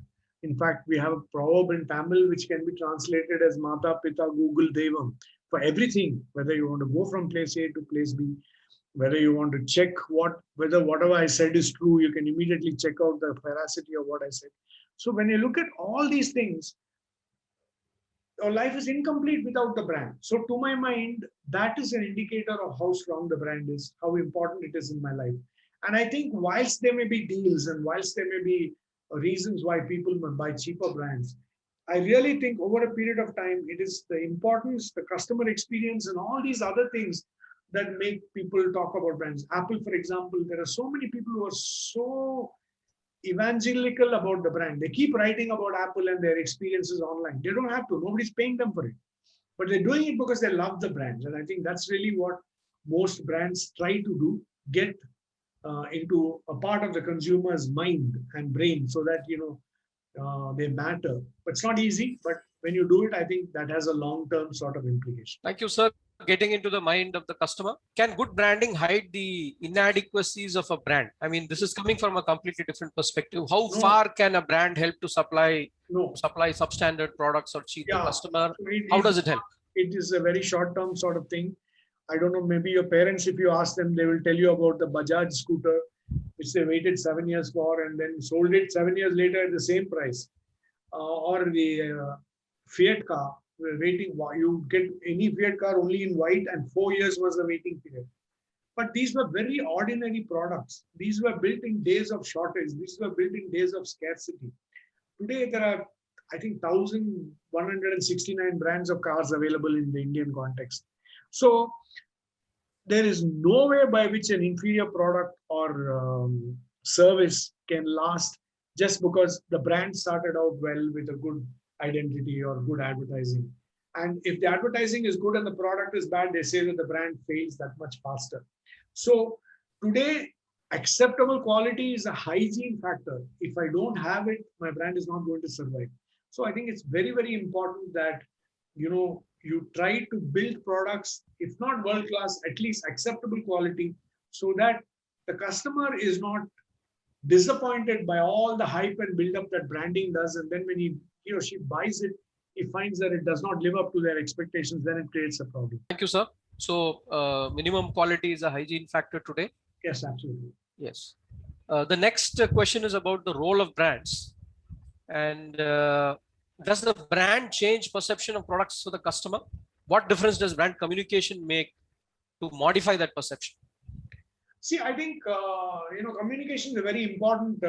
[SPEAKER 2] In fact, we have a proverb in Tamil which can be translated as Mata Pita Google Devam for everything, whether you want to go from place A to place B, whether you want to check whether whatever I said is true, you can immediately check out the veracity of what I said. So when you look at all these things, your life is incomplete without the brand. So to my mind, that is an indicator of how strong the brand is, how important it is in my life. And I think whilst there may be deals and whilst there may be reasons why people may buy cheaper brands, I really think over a period of time, it is the importance, the customer experience, and all these other things that make people talk about brands. Apple, for example, there are so many people who are so evangelical about the brand. They keep writing about Apple and their experiences online. They don't have to. Nobody's paying them for it. But they're doing it because they love the brand. And I think that's really what most brands try to do, get into a part of the consumer's mind and brain so that, they matter. But it's not easy. But when you do it, I think that has a long-term sort of implication.
[SPEAKER 3] Thank you, sir. Getting into the mind of the customer. Can good branding hide the inadequacies of a brand? I mean, this is coming from a completely different perspective. How far can a brand help to supply substandard products or cheat the customer? How does it help?
[SPEAKER 2] It is a very short-term sort of thing. I don't know, maybe your parents, if you ask them, they will tell you about the Bajaj scooter, which they waited 7 years for and then sold it 7 years later at the same price. Or the Fiat car, waiting, you get any Fiat car only in white and 4 years was the waiting period. But these were very ordinary products. These were built in days of shortage. These were built in days of scarcity. Today, there are, I think, 1,169 brands of cars available in the Indian context. So there is no way by which an inferior product or service can last just because the brand started out well with a good identity or good advertising. And if the advertising is good and the product is bad, they say that the brand fails that much faster. So today, acceptable quality is a hygiene factor. If I don't have it, my brand is not going to survive. So I think it's very, very important that, you try to build products, if not world class, at least acceptable quality, so that the customer is not disappointed by all the hype and build up that branding does. And then when he or she buys it, he finds that it does not live up to their expectations, then it creates a problem.
[SPEAKER 3] Thank you, sir. So minimum quality is a hygiene factor today.
[SPEAKER 2] Yes, absolutely.
[SPEAKER 3] Yes. The next question is about the role of brands. And does the brand change perception of products for the customer? What difference does brand communication make to modify that perception?
[SPEAKER 2] See, I think, communication is a very important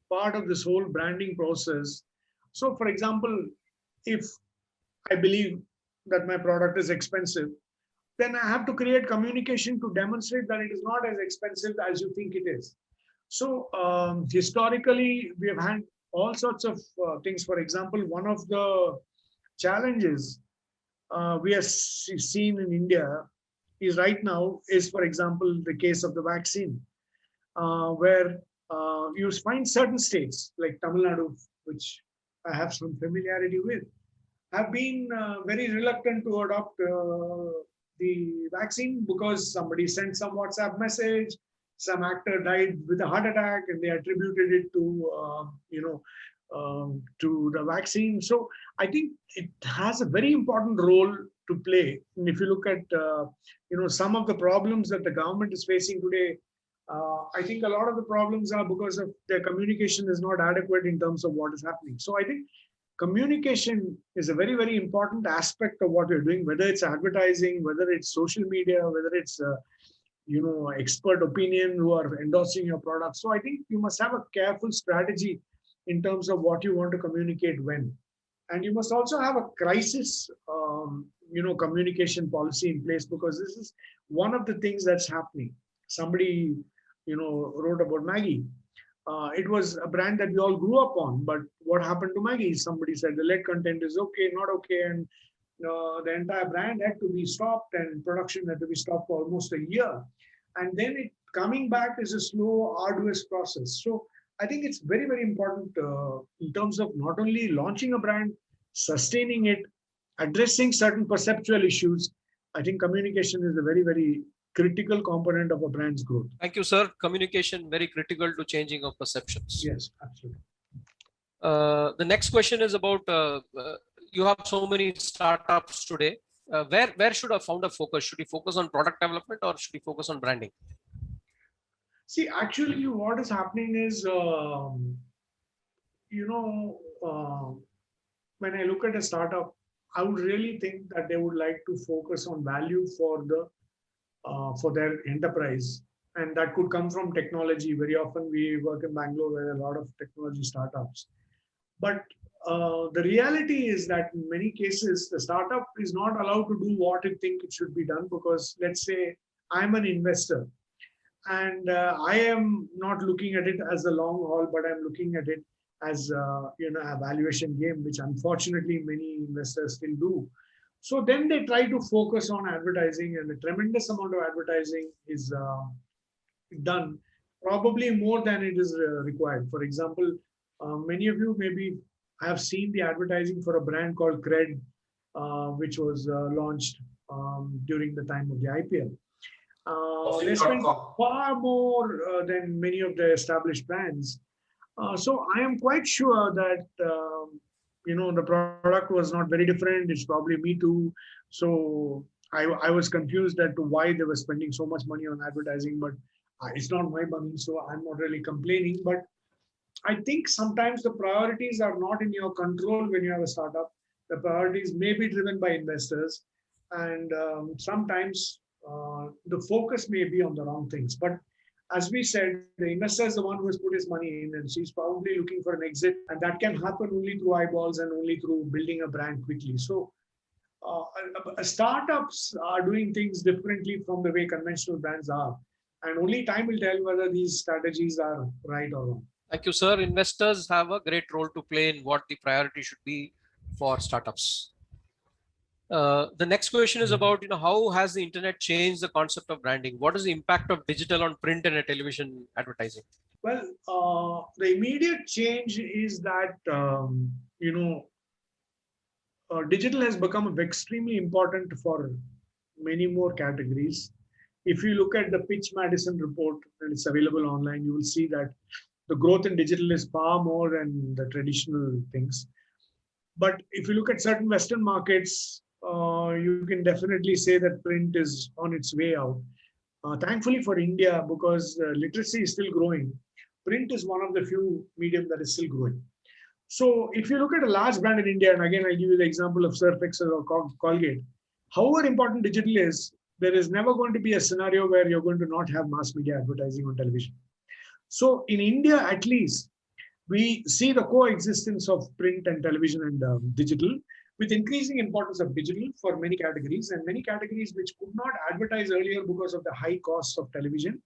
[SPEAKER 2] part of this whole branding process. So, for example, if I believe that my product is expensive, then I have to create communication to demonstrate that it is not as expensive as you think it is. So, historically, we have had all sorts of things. For example, one of the challenges we have seen in India is right now is, for example, the case of the vaccine, where you find certain states like Tamil Nadu, which I have some familiarity with, have been very reluctant to adopt the vaccine because somebody sent some WhatsApp message, some actor died with a heart attack, and they attributed it to, to the vaccine. So I think it has a very important role to play. And if you look at, some of the problems that the government is facing today, I think a lot of the problems are because of their communication is not adequate in terms of what is happening. So I think communication is a very, very important aspect of what you're doing, whether it's advertising, whether it's social media, whether it's, expert opinion who are endorsing your product. So I think you must have a careful strategy in terms of what you want to communicate when. And you must also have a crisis, communication policy in place, because this is one of the things that's happening. Somebody, wrote about Maggie. It was a brand that we all grew up on, but what happened to Maggie? Somebody said the lead content is okay, not okay, and the entire brand had to be stopped and production had to be stopped for almost a year. And then it coming back is a slow, arduous process. So I think it's very, very important in terms of not only launching a brand, sustaining it, addressing certain perceptual issues. I think communication is a very, very critical component of a brand's growth.
[SPEAKER 3] Thank you, sir. Communication very critical to changing of perceptions.
[SPEAKER 2] Yes, absolutely.
[SPEAKER 3] The next question is about you have so many startups today. Where should a founder focus? Should he focus on product development or should he focus on branding?
[SPEAKER 2] See, actually, what is happening is, when I look at a startup, I would really think that they would like to focus on value for their enterprise, and that could come from technology. Very often, we work in Bangalore where a lot of technology startups. But the reality is that in many cases, the startup is not allowed to do what it thinks it should be done because, let's say, I'm an investor and I am not looking at it as a long haul, but I'm looking at it as a valuation game, which unfortunately many investors still do. So then they try to focus on advertising, and a tremendous amount of advertising is done, probably more than it is required. For example, many of you maybe have seen the advertising for a brand called Cred, which was launched during the time of the IPL. They spend far more than many of the established brands. So I am quite sure that the product was not very different. It's probably me too. So I was confused as to why they were spending so much money on advertising, but it's not my money, so I'm not really complaining. But I think sometimes the priorities are not in your control when you have a startup. The priorities may be driven by investors, and sometimes the focus may be on the wrong things. But as we said, the investor is the one who has put his money in, and she's probably looking for an exit, and that can happen only through eyeballs and only through building a brand quickly. So startups are doing things differently from the way conventional brands are, and only time will tell whether these strategies are right or wrong.
[SPEAKER 3] Thank you, sir. Investors have a great role to play in what the priority should be for startups. The next question is about how has the internet changed the concept of branding? What is the impact of digital on print and television advertising?
[SPEAKER 2] Well, the immediate change is that digital has become extremely important for many more categories. If you look at the Pitch Madison report, and it's available online, you will see that the growth in digital is far more than the traditional things. But if you look at certain Western markets, you can definitely say that print is on its way out. Thankfully for India, because literacy is still growing, print is one of the few medium that is still growing. So if you look at a large brand in India, and again, I'll give you the example of Surf Excel or Colgate, however important digital is, there is never going to be a scenario where you're going to not have mass media advertising on television. So in India, at least, we see the coexistence of print and television and digital, with increasing importance of digital for many categories, and many categories which could not advertise earlier because of the high costs of television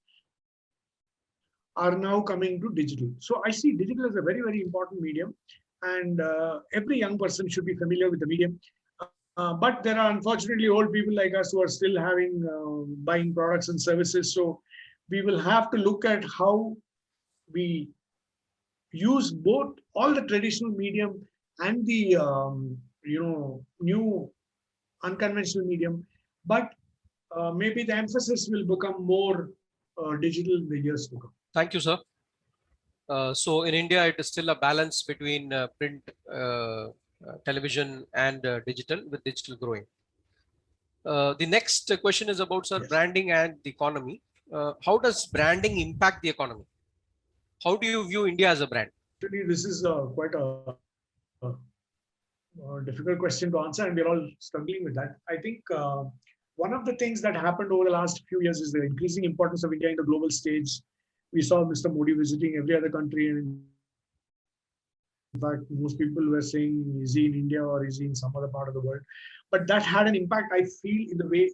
[SPEAKER 2] are now coming to digital. So I see digital as a very, very important medium, and every young person should be familiar with the medium. But there are unfortunately old people like us who are still buying products and services. So we will have to look at how we use both all the traditional medium and the new unconventional medium, but maybe the emphasis will become more digital in the years to come.
[SPEAKER 3] Thank you, sir. So in India, it is still a balance between print, television, and digital, with digital growing. The next question is about, sir, branding and the economy. How does branding impact the economy? How do you view India as a brand?
[SPEAKER 2] Actually, this is quite a difficult question to answer, and we're all struggling with that. I think one of the things that happened over the last few years is the increasing importance of India in the global stage. We saw Mr. Modi visiting every other country, and in fact, most people were saying, is he in India or is he in some other part of the world? But that had an impact, I feel, in the way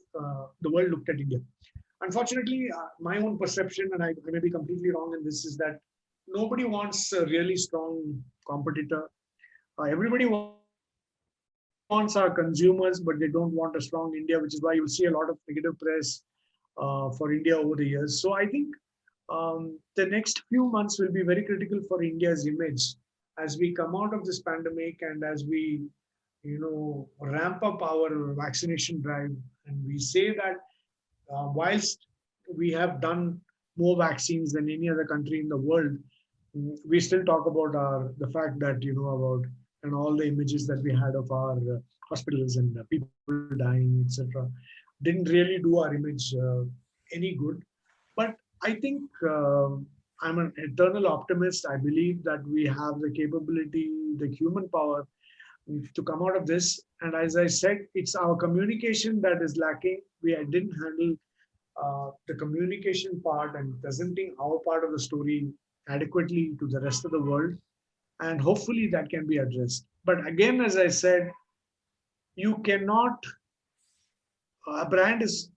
[SPEAKER 2] the world looked at India. Unfortunately, my own perception, and I may be completely wrong in this, is that nobody wants a really strong competitor. Everybody wants our consumers, but they don't want a strong India, which is why you'll see a lot of negative press for India over the years. So I think The next few months will be very critical for India's image as we come out of this pandemic and as we, ramp up our vaccination drive. And we say that whilst we have done more vaccines than any other country in the world, we still talk about the fact that about and all the images that we had of our hospitals and people dying, etc. Didn't really do our image any good. But I think I'm an eternal optimist. I believe that we have the capability, the human power to come out of this. And as I said, it's our communication that is lacking. We didn't handle the communication part and presenting our part of the story adequately to the rest of the world. And hopefully that can be addressed. But again, as I said, you cannot, a brand is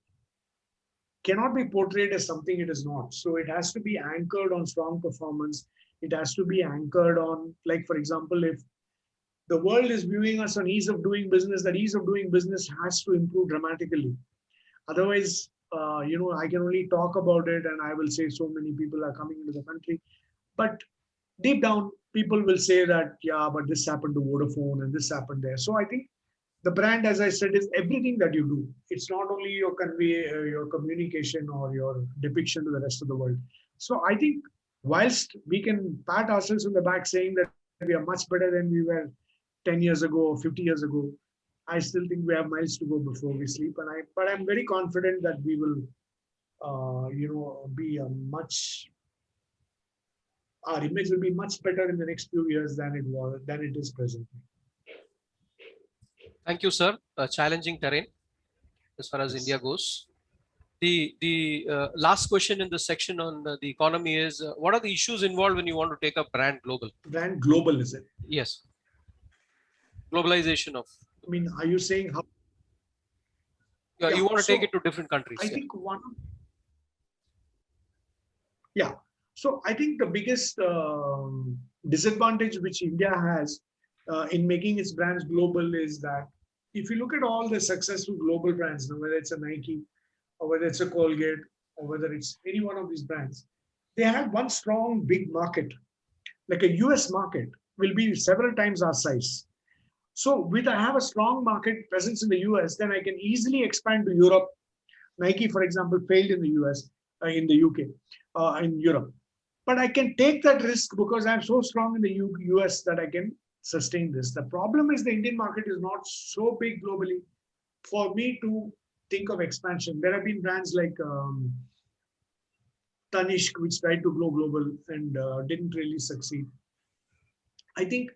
[SPEAKER 2] cannot be portrayed as something it is not. So it has to be anchored on strong performance. It has to be anchored on, like, for example, if the world is viewing us on ease of doing business, that ease of doing business has to improve dramatically. Otherwise, I can only talk about it and I will say so many people are coming into the country. But deep down, people will say that, yeah, but this happened to Vodafone and this happened there. So I think the brand, as I said, is everything that you do. It's not only your your communication or your depiction to the rest of the world. So I think whilst we can pat ourselves on the back saying that we are much better than we were 10 years ago or 50 years ago, I still think we have miles to go before we sleep. But I'm very confident that we will, be a much, our image will be much better in the next few years than it is presently.
[SPEAKER 3] Thank you, sir. Challenging terrain as far as India goes. The last question in the section on the economy is what are the issues involved when you want to take a brand global?
[SPEAKER 2] Brand global, is it?
[SPEAKER 3] Yes. Globalization of.
[SPEAKER 2] I mean, are you saying how?
[SPEAKER 3] Yeah, you want to take it to different countries.
[SPEAKER 2] I think yeah. So I think the biggest disadvantage which India has in making its brands global is that if you look at all the successful global brands, whether it's a Nike or whether it's a Colgate or whether it's any one of these brands, they have one strong big market. Like a US market will be several times our size. So with I have a strong market presence in the US, then I can easily expand to Europe. Nike, for example, failed in the US, in the UK, in Europe. But I can take that risk because I'm so strong in the US that I can sustain this. The problem is the Indian market is not so big globally for me to think of expansion. There have been brands like Tanishq, which tried to go global and didn't really succeed. I think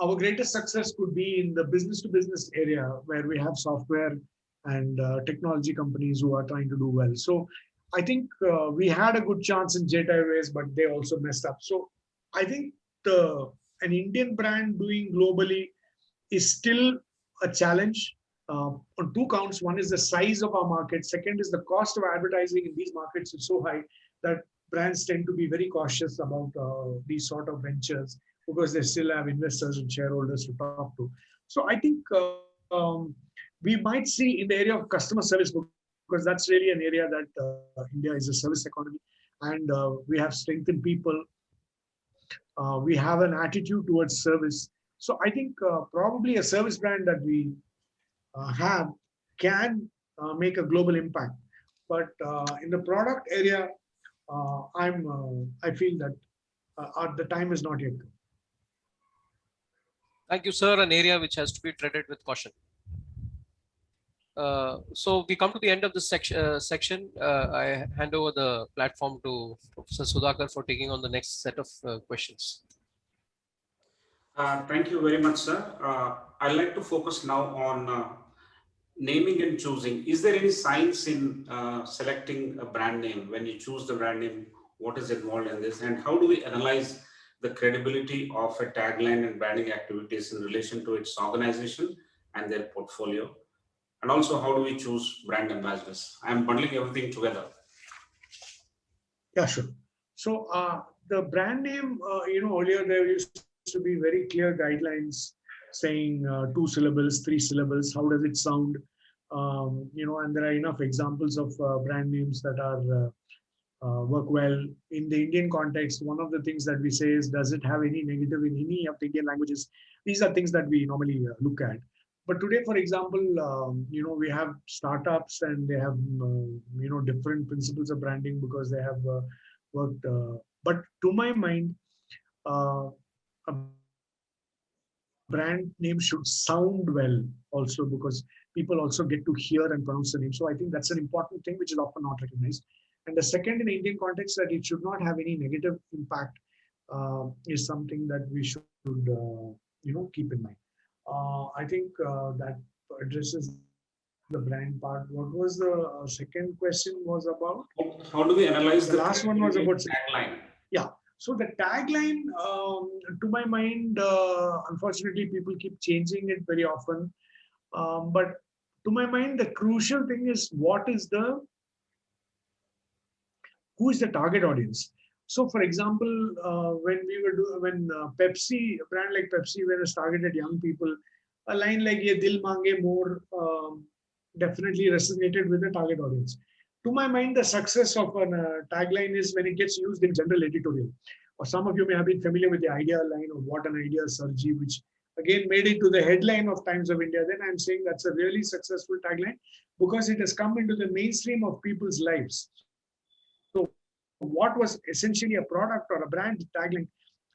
[SPEAKER 2] our greatest success could be in the business to business area where we have software and technology companies who are trying to do well. So I think we had a good chance in Jet Airways, but they also messed up. So I think an Indian brand doing globally is still a challenge on two counts. One is the size of our market. Second is the cost of advertising in these markets is so high that brands tend to be very cautious about these sort of ventures because they still have investors and shareholders to talk to. So I think we might see in the area of customer service, because that's really an area that India is a service economy, and we have strengthened people. We have an attitude towards service. So I think probably a service brand that we have can make a global impact. But in the product area, I feel that the time is not yet.
[SPEAKER 3] Thank you, sir. An area which has to be treated with caution. So we come to the end of this section. I hand over the platform to Professor Sudhakar for taking on the next set of questions.
[SPEAKER 1] Thank you very much, sir. I'd like to focus now on naming and choosing. Is there any science in selecting a brand name? When you choose the brand name, what is involved in this? And how do we analyze the credibility of a tagline and branding activities in relation to its organization and their portfolio? And also, how do we choose brand ambassadors? I'm bundling everything together.
[SPEAKER 2] Yeah, sure. So the brand name, earlier there used to be very clear guidelines saying 2 syllables, 3 syllables. How does it sound? And there are enough examples of brand names that are work well. In the Indian context, one of the things that we say is, does it have any negative in any of the Indian languages? These are things that we normally look at. But today, for example, we have startups and they have, different principles of branding because they have worked. But to my mind, a brand name should sound well also, because people also get to hear and pronounce the name. So I think that's an important thing which is often not recognized. And the second, in the Indian context, that it should not have any negative impact is something that we should keep in mind. I think that addresses the brand part. What was the second question was about?
[SPEAKER 1] How do we
[SPEAKER 2] The
[SPEAKER 1] analyze
[SPEAKER 2] last
[SPEAKER 1] the
[SPEAKER 2] one was about
[SPEAKER 1] tagline?
[SPEAKER 2] yeah. So the tagline, to my mind, unfortunately, people keep changing it very often. But to my mind, the crucial thing is who is the target audience. So, for example, when Pepsi, a brand like Pepsi, when it's targeted young people, a line like "Ye Dil Mange More" definitely resonated with the target audience. To my mind, the success of a tagline is when it gets used in general editorial. Or some of you may have been familiar with the idea line of "What an idea, Sarji," which again made it to the headline of Times of India. Then I'm saying that's a really successful tagline because it has come into the mainstream of people's lives. So what was essentially a product or a brand tagline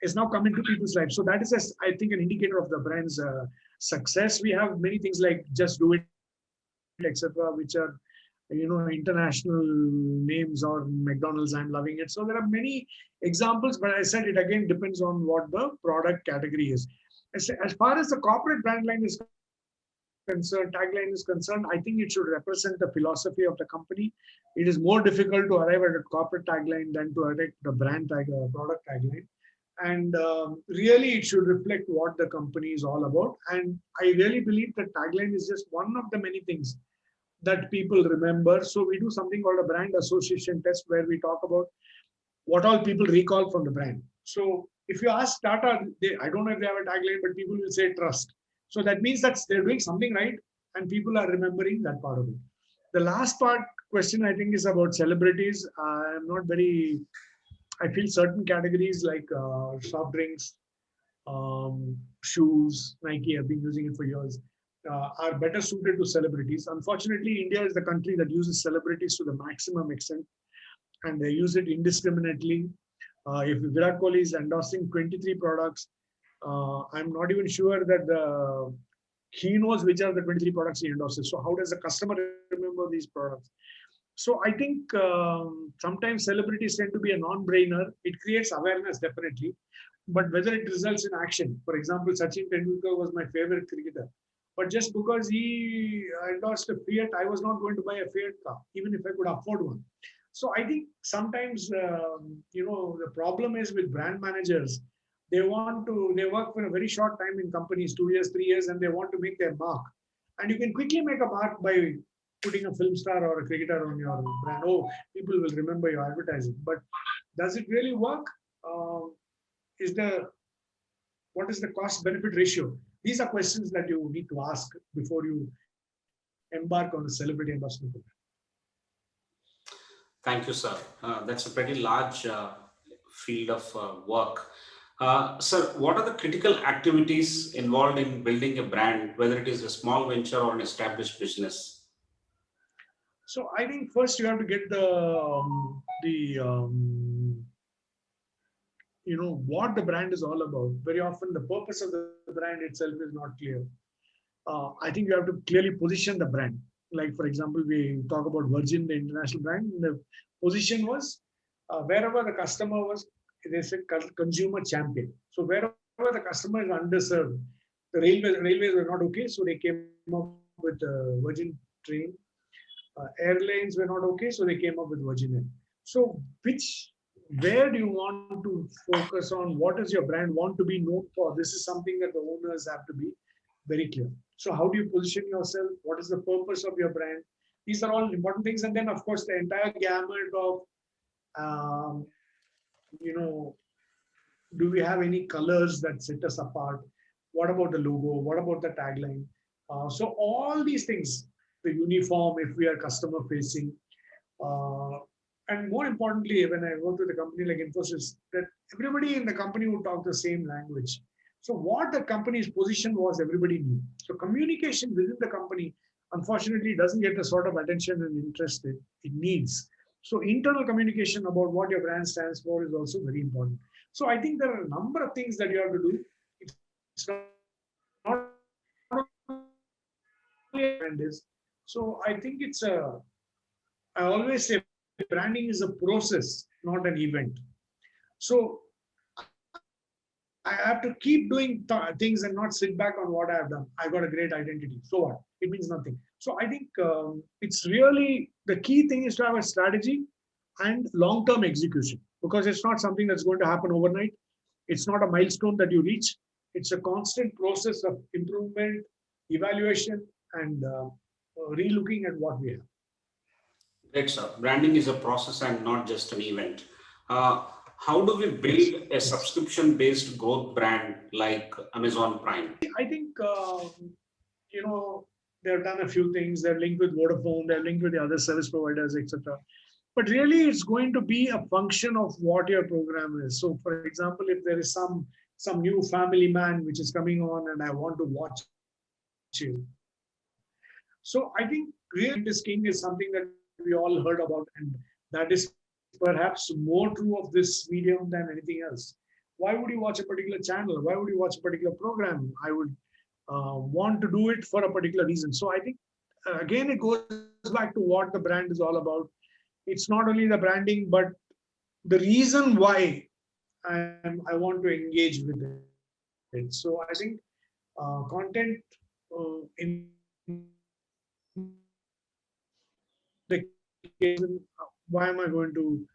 [SPEAKER 2] is now come into people's lives. So that is, I think, an indicator of the brand's success. We have many things like "Just Do It," etc., which are international names, or McDonald's, "I'm loving it." So there are many examples, but I said it again depends on what the product category is. As far as the corporate brand line is concerned, tagline is concerned, I think it should represent the philosophy of the company. It is more difficult to arrive at a corporate tagline than to arrive at the product tagline. And really, it should reflect what the company is all about. And I really believe that tagline is just one of the many things that people remember. So we do something called a brand association test where we talk about what all people recall from the brand. So if you ask Tata, I don't know if they have a tagline, but people will say trust. So that means that they're doing something right and people are remembering that part of it. The last part question, I think, is about celebrities. I'm not very, I feel certain categories like soft drinks, shoes, Nike, have been using it for years, are better suited to celebrities. Unfortunately, India is the country that uses celebrities to the maximum extent, and they use it indiscriminately. If Virat Kohli is endorsing 23 products, I'm not even sure that he knows which are the 23 products he endorses. So how does the customer remember these products? So I think sometimes celebrities tend to be a non-brainer. It creates awareness, definitely. But whether it results in action, for example, Sachin Tendulkar was my favorite cricketer. But just because he endorsed a Fiat, I was not going to buy a Fiat car, even if I could afford one. So I think sometimes, the problem is with brand managers. They work for a very short time in companies, 2 years, 3 years, and they want to make their mark. And you can quickly make a mark by putting a film star or a cricketer on your brand. Oh, people will remember your advertising. But does it really work? Is the What is the cost benefit ratio? These are questions that you need to ask before you embark on a celebrity endorsement program.
[SPEAKER 1] Thank you, sir. That's a pretty large field of work. Sir, what are the critical activities involved in building a brand, whether it is a small venture or an established business?
[SPEAKER 2] So I think first you have to get what the brand is all about. Very often the purpose of the brand itself is not clear. I think you have to clearly position the brand. Like, for example, we talk about Virgin, the international brand. The position was wherever the customer was, they said consumer champion. So wherever the customer is underserved, the railways were not okay, so they came up with Virgin train. Airlines were not okay, so they came up with Virgin Air. So where do you want to focus on? What does your brand want to be known for? This is something that the owners have to be very clear. So how do you position yourself? What is the purpose of your brand? These are all important things. And then, of course, the entire gamut of, do we have any colors that set us apart? What about the logo? What about the tagline? So all these things, the uniform, if we are customer facing, and more importantly, when I worked with a company like Infosys, that everybody in the company would talk the same language. So what the company's position was, everybody knew. So communication within the company, unfortunately, doesn't get the sort of attention and interest it needs. So internal communication about what your brand stands for is also very important. So I think there are a number of things that you have to do. It's not only brand is. So I think I always say branding is a process, not an event. So I have to keep doing things and not sit back on what I have done. I got a great identity. So what? It means nothing. So I think it's really the key thing is to have a strategy and long-term execution, because it's not something that's going to happen overnight. It's not a milestone that you reach. It's a constant process of improvement, evaluation, and relooking at what we have.
[SPEAKER 1] Great, sir. Branding is a process and not just an event. How do we build a subscription-based growth brand like Amazon Prime?
[SPEAKER 2] I think, they've done a few things. They're linked with Vodafone, they're linked with the other service providers, etc. But really, it's going to be a function of what your program is. So, for example, if there is some new family man which is coming on and I want to watch you. So I think really this king is something that we all heard about, and that is perhaps more true of this medium than anything else. Why would you watch a particular channel? Why would you watch a particular program? I would want to do it for a particular reason. So I think, again, it goes back to what the brand is all about. It's not only the branding, but the reason why I want to engage with it. So I think content in the case, why am I going to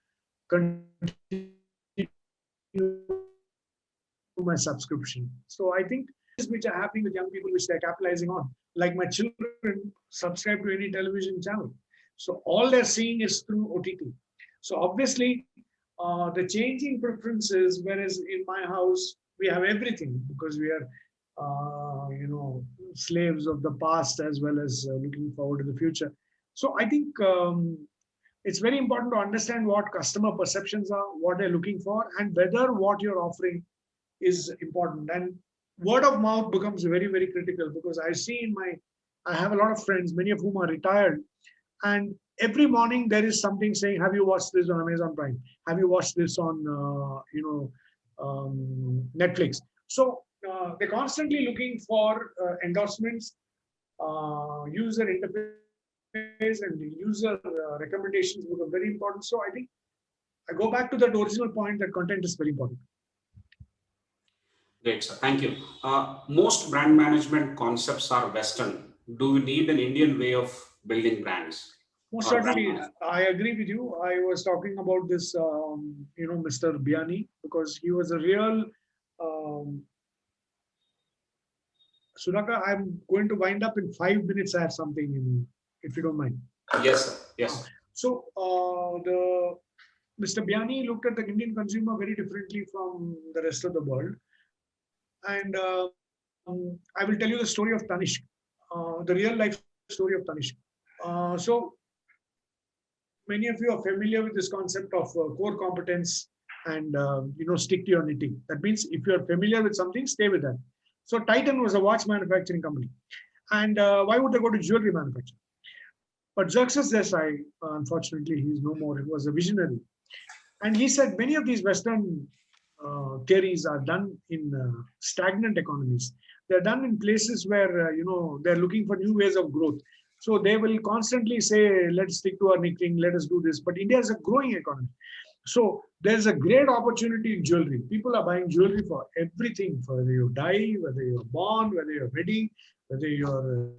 [SPEAKER 2] continue my subscription? So I think which are happening with young people, which they're capitalizing on. Like my children subscribe to any television channel. So all they're seeing is through OTT. So obviously, the changing preferences, whereas in my house, we have everything because we are, slaves of the past as well as looking forward to the future. So I think it's very important to understand what customer perceptions are, what they're looking for, and whether what you're offering is important. And word of mouth becomes very, very critical, because I have a lot of friends, many of whom are retired, and every morning there is something saying, have you watched this on Amazon Prime? Have you watched this on, Netflix? So they're constantly looking for endorsements, user interface, and user recommendations become very important. So I think I go back to that original point that content is very important.
[SPEAKER 1] Great, sir. Thank you. Most brand management concepts are Western. Do we need an Indian way of building brands?
[SPEAKER 2] Most certainly, I agree with you. I was talking about this, Mr. Biani, because he was a real. Sudhakar, I'm going to wind up in 5 minutes. I have something, if you don't mind.
[SPEAKER 1] Yes, sir. Yes.
[SPEAKER 2] So Mr. Biani looked at the Indian consumer very differently from the rest of the world. And I will tell you the story of Tanishq, the real life story of Tanishq. So many of you are familiar with this concept of core competence and stick to your knitting. That means if you're familiar with something, stay with that. So Titan was a watch manufacturing company. And why would they go to jewelry manufacturing? But Xerxes Desai, unfortunately, he's no more. He was a visionary. And he said many of these Western theories are done in stagnant economies. They're done in places where, they're looking for new ways of growth. So they will constantly say, let's stick to our knitting, let us do this. But India is a growing economy. So there's a great opportunity in jewelry. People are buying jewelry for everything, for whether you die, whether you're born, whether you're wedding, whether you're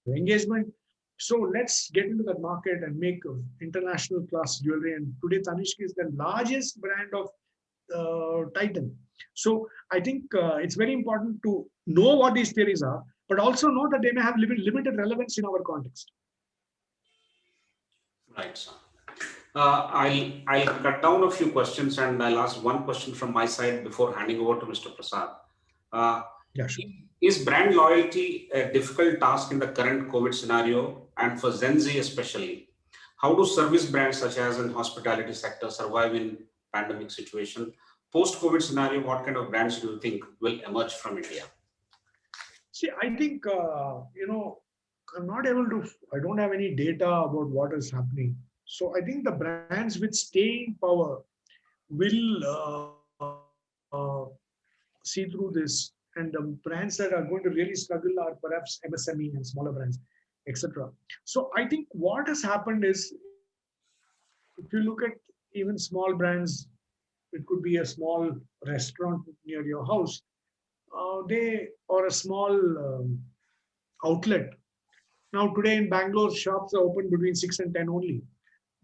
[SPEAKER 2] engagement. So let's get into that market and make international class jewelry. And today Tanishq is the largest brand of Titan. So I think it's very important to know what these theories are, but also know that they may have limited relevance in our context.
[SPEAKER 1] Right, sir. I'll cut down a few questions and I'll ask one question from my side before handing over to Mr. Prasad.
[SPEAKER 2] Yeah, sure.
[SPEAKER 1] Is brand loyalty a difficult task in the current COVID scenario and for Gen Z especially? How do service brands such as in hospitality sector survive in pandemic situation? Post-COVID scenario, what kind of brands do you think will emerge from India?
[SPEAKER 2] See, I think, I'm not able to, I don't have any data about what is happening. So I think the brands with staying power will see through this. And the brands that are going to really struggle are perhaps MSME and smaller brands, etc. So I think what has happened is, if you look at even small brands, it could be a small restaurant near your house, they or a small outlet. Now today in Bangalore, shops are open between 6 and 10 only.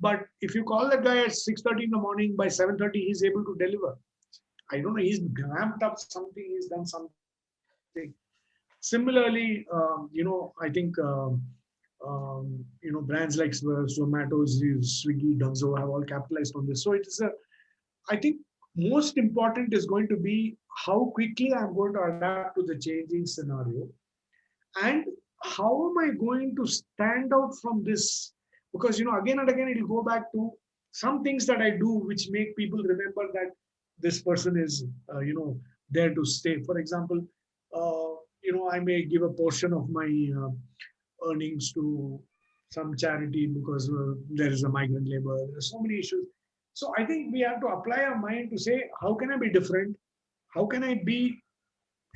[SPEAKER 2] But if you call that guy at 6:30 in the morning, by 7:30 he's able to deliver. I don't know, he's ramped up something, he's done something. Similarly, I think brands like Zomato, Swiggy, Dunzo have all capitalized on this. So it is I think most important is going to be how quickly I'm going to adapt to the changing scenario, and how am I going to stand out from this? Because again and again it'll go back to some things that I do which make people remember that this person is there to stay. For example, I may give a portion of my earnings to some charity because there is a migrant labor. There are so many issues. So I think we have to apply our mind to say, how can I be different? How can I be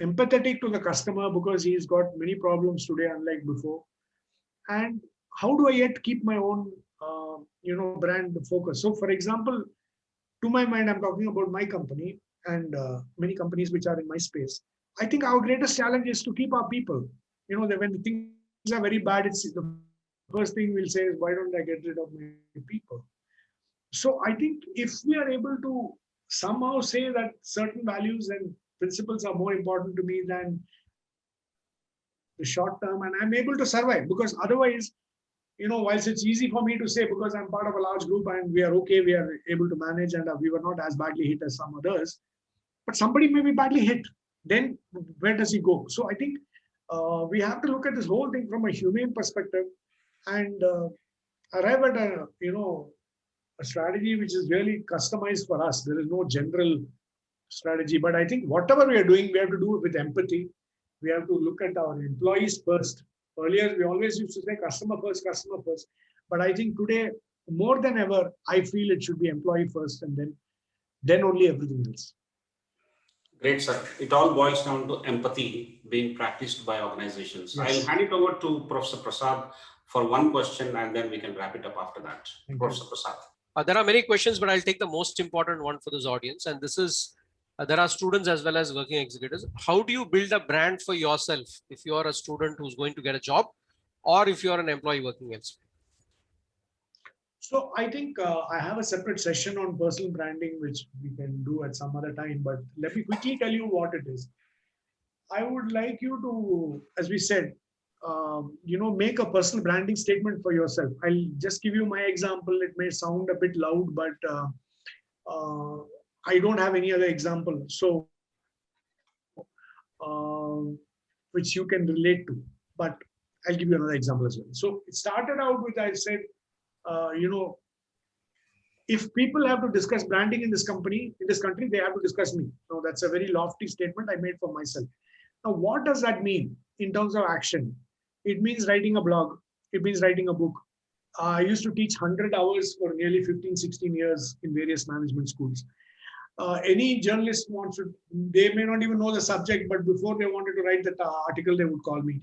[SPEAKER 2] empathetic to the customer because he's got many problems today, unlike before? And how do I yet keep my own, brand focus? So, for example, to my mind, I'm talking about my company and many companies which are in my space. I think our greatest challenge is to keep our people. That when things are very bad, it's the first thing we'll say is, why don't I get rid of my people? So I think if we are able to somehow say that certain values and principles are more important to me than the short term, and I'm able to survive, because otherwise, whilst it's easy for me to say because I'm part of a large group and we are okay, we are able to manage, and we were not as badly hit as some others, but somebody may be badly hit. Then where does he go? So I think we have to look at this whole thing from a humane perspective and arrive at a strategy which is really customized for us. There is no general strategy, but I think whatever we are doing, we have to do it with empathy. We have to look at our employees first. Earlier, we always used to say customer first, customer first. But I think today, more than ever, I feel it should be employee first, and then only everything else.
[SPEAKER 1] Great, sir. It all boils down to empathy being practiced by organizations.
[SPEAKER 2] Yes.
[SPEAKER 1] I'll hand it over to Professor Prasad for one question, and then we can wrap it up after that. Professor Prasad.
[SPEAKER 3] There are many questions, but I'll take the most important one for this audience. And this is, there are students as well as working executives. How do you build a brand for yourself if you are a student who's going to get a job, or if you're an employee working elsewhere?
[SPEAKER 2] So I think I have a separate session on personal branding, which we can do at some other time. But let me quickly tell you what it is. I would like you to, as we said, make a personal branding statement for yourself. I'll just give you my example. It may sound a bit loud, but I don't have any other example. So, which you can relate to. But I'll give you another example as well. So it started out with, I said, if people have to discuss branding in this country, they have to discuss me. Now, that's a very lofty statement I made for myself. Now, what does that mean in terms of action? It means writing a blog. It means writing a book. I used to teach 100 hours for nearly 15, 16 years in various management schools. Any journalist wants to, they may not even know the subject, but before they wanted to write that article, they would call me.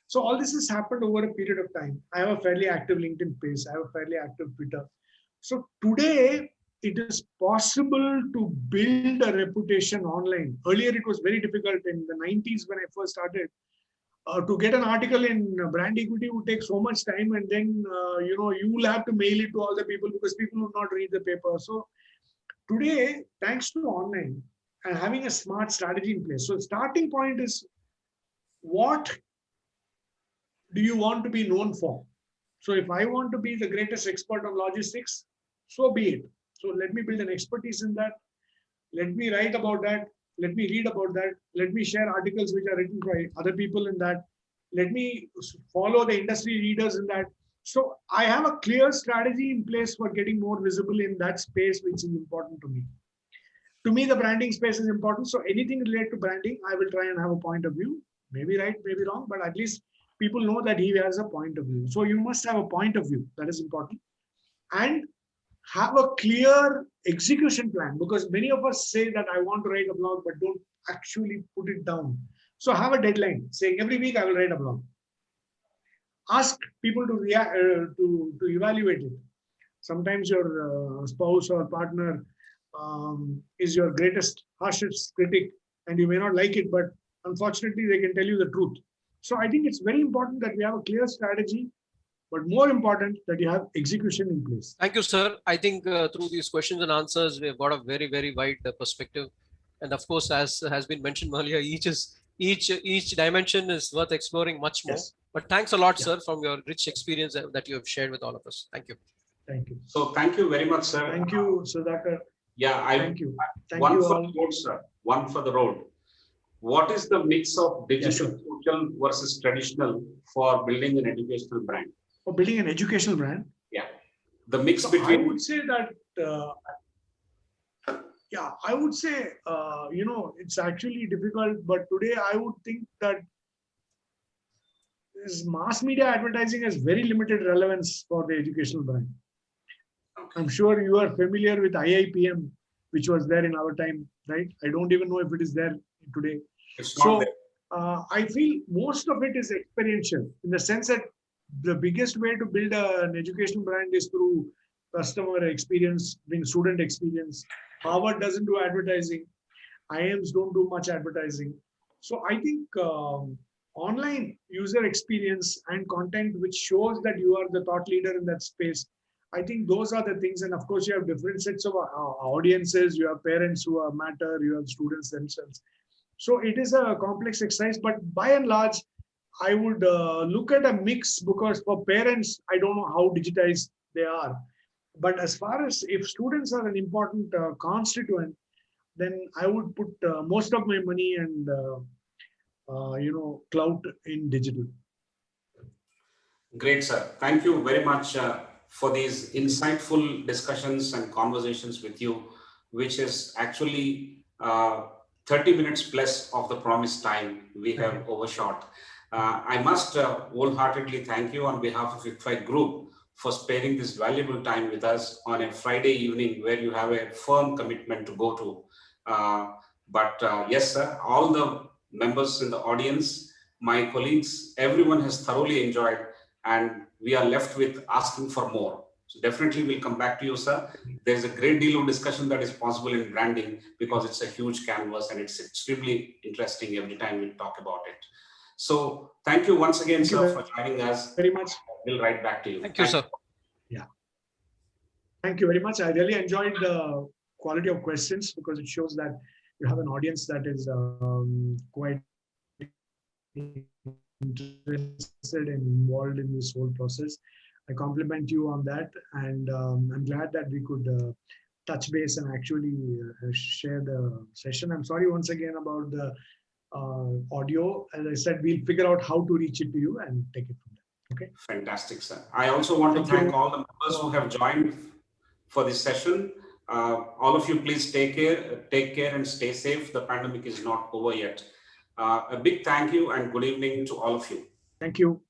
[SPEAKER 2] So all this has happened over a period of time. I have a fairly active LinkedIn page. I have a fairly active Twitter. So today, it is possible to build a reputation online. Earlier, it was very difficult in the 90s when I first started. To get an article in brand equity would take so much time, and then you will have to mail it to all the people because people would not read the paper. So today, thanks to online and having a smart strategy in place. So starting point is, what do you want to be known for? So if I want to be the greatest expert on logistics, so be it. So let me build an expertise in that. Let me write about that. Let me read about that. Let me share articles which are written by other people in that. Let me follow the industry leaders in that. So I have a clear strategy in place for getting more visible in that space, which is important to me. To me, the branding space is important. So anything related to branding, I will try and have a point of view. Maybe right, maybe wrong, but at least people know that he has a point of view. So you must have a point of view. That is important. And have a clear execution plan, because many of us say that I want to write a blog, but don't actually put it down. So have a deadline saying every week I will write a blog. Ask people to react, to evaluate it. Sometimes your spouse or partner is your greatest, harshest critic, and you may not like it, but unfortunately, they can tell you the truth. So I think it's very important that we have a clear strategy, but more important that you have execution in place.
[SPEAKER 3] Thank you, sir. I think through these questions and answers, we have got a very, very wide perspective. And of course, as has been mentioned earlier, each dimension is worth exploring much more.
[SPEAKER 2] Yes.
[SPEAKER 3] But thanks a lot,
[SPEAKER 2] Yeah.
[SPEAKER 3] sir, from your rich experience that you have shared with all of us. Thank you.
[SPEAKER 2] Thank you.
[SPEAKER 1] So thank you very much, sir.
[SPEAKER 2] Thank you, Sudhakar.
[SPEAKER 1] Yeah,
[SPEAKER 2] Thank you. Thank
[SPEAKER 1] one
[SPEAKER 2] you
[SPEAKER 1] for
[SPEAKER 2] all.
[SPEAKER 1] the road, sir. One for the road. What is the mix of digital,
[SPEAKER 2] sure.
[SPEAKER 1] social versus traditional for building an educational brand?
[SPEAKER 2] For building an educational brand,
[SPEAKER 1] Yeah, the mix
[SPEAKER 2] so I
[SPEAKER 1] between.
[SPEAKER 2] would say that, I would say, it's actually difficult, but today I would think that this mass media advertising has very limited relevance for the educational brand. I'm sure you are familiar with IIPM, which was there in our time, right? I don't even know if it is there today.
[SPEAKER 1] It's not there.
[SPEAKER 2] I feel most of it is experiential, in the sense that the biggest way to build an educational brand is through customer experience, being student experience. Harvard doesn't do advertising. IIMs don't do much advertising. So I think online user experience and content which shows that you are the thought leader in that space, I think those are the things. And of course, you have different sets of audiences. You have parents who matter. You have students themselves. So it is a complex exercise, but by and large, I would look at a mix, because for parents, I don't know how digitized they are. But as far as if students are an important constituent, then I would put most of my money and clout in digital.
[SPEAKER 1] Great, sir. Thank you very much for these insightful discussions and conversations with you, which is actually 30 minutes plus of the promised time we have overshot. I must wholeheartedly thank you on behalf of IFI Group for sparing this valuable time with us on a Friday evening where you have a firm commitment to go to. But yes, sir, all the members in the audience, my colleagues, everyone has thoroughly enjoyed, and we are left with asking for more. So definitely we'll come back to you, sir. There's a great deal of discussion that is possible in branding because it's a huge canvas and it's extremely interesting every time we talk about it. So thank you once again, sir, for joining us.
[SPEAKER 2] Very much.
[SPEAKER 1] We'll write back to you.
[SPEAKER 3] Thank you, sir.
[SPEAKER 2] Yeah. Thank you very much. I really enjoyed the quality of questions, because it shows that you have an audience that is quite interested and involved in this whole process. I compliment you on that, and I'm glad that we could touch base and actually share the session. I'm sorry once again about the audio. As I said, we'll figure out how to reach it to you and take it from there. Okay.
[SPEAKER 1] Fantastic, sir. I also want to thank all the members who have joined for this session. All of you, please take care and stay safe. The pandemic is not over yet. A big thank you and good evening to all of you.
[SPEAKER 2] Thank you.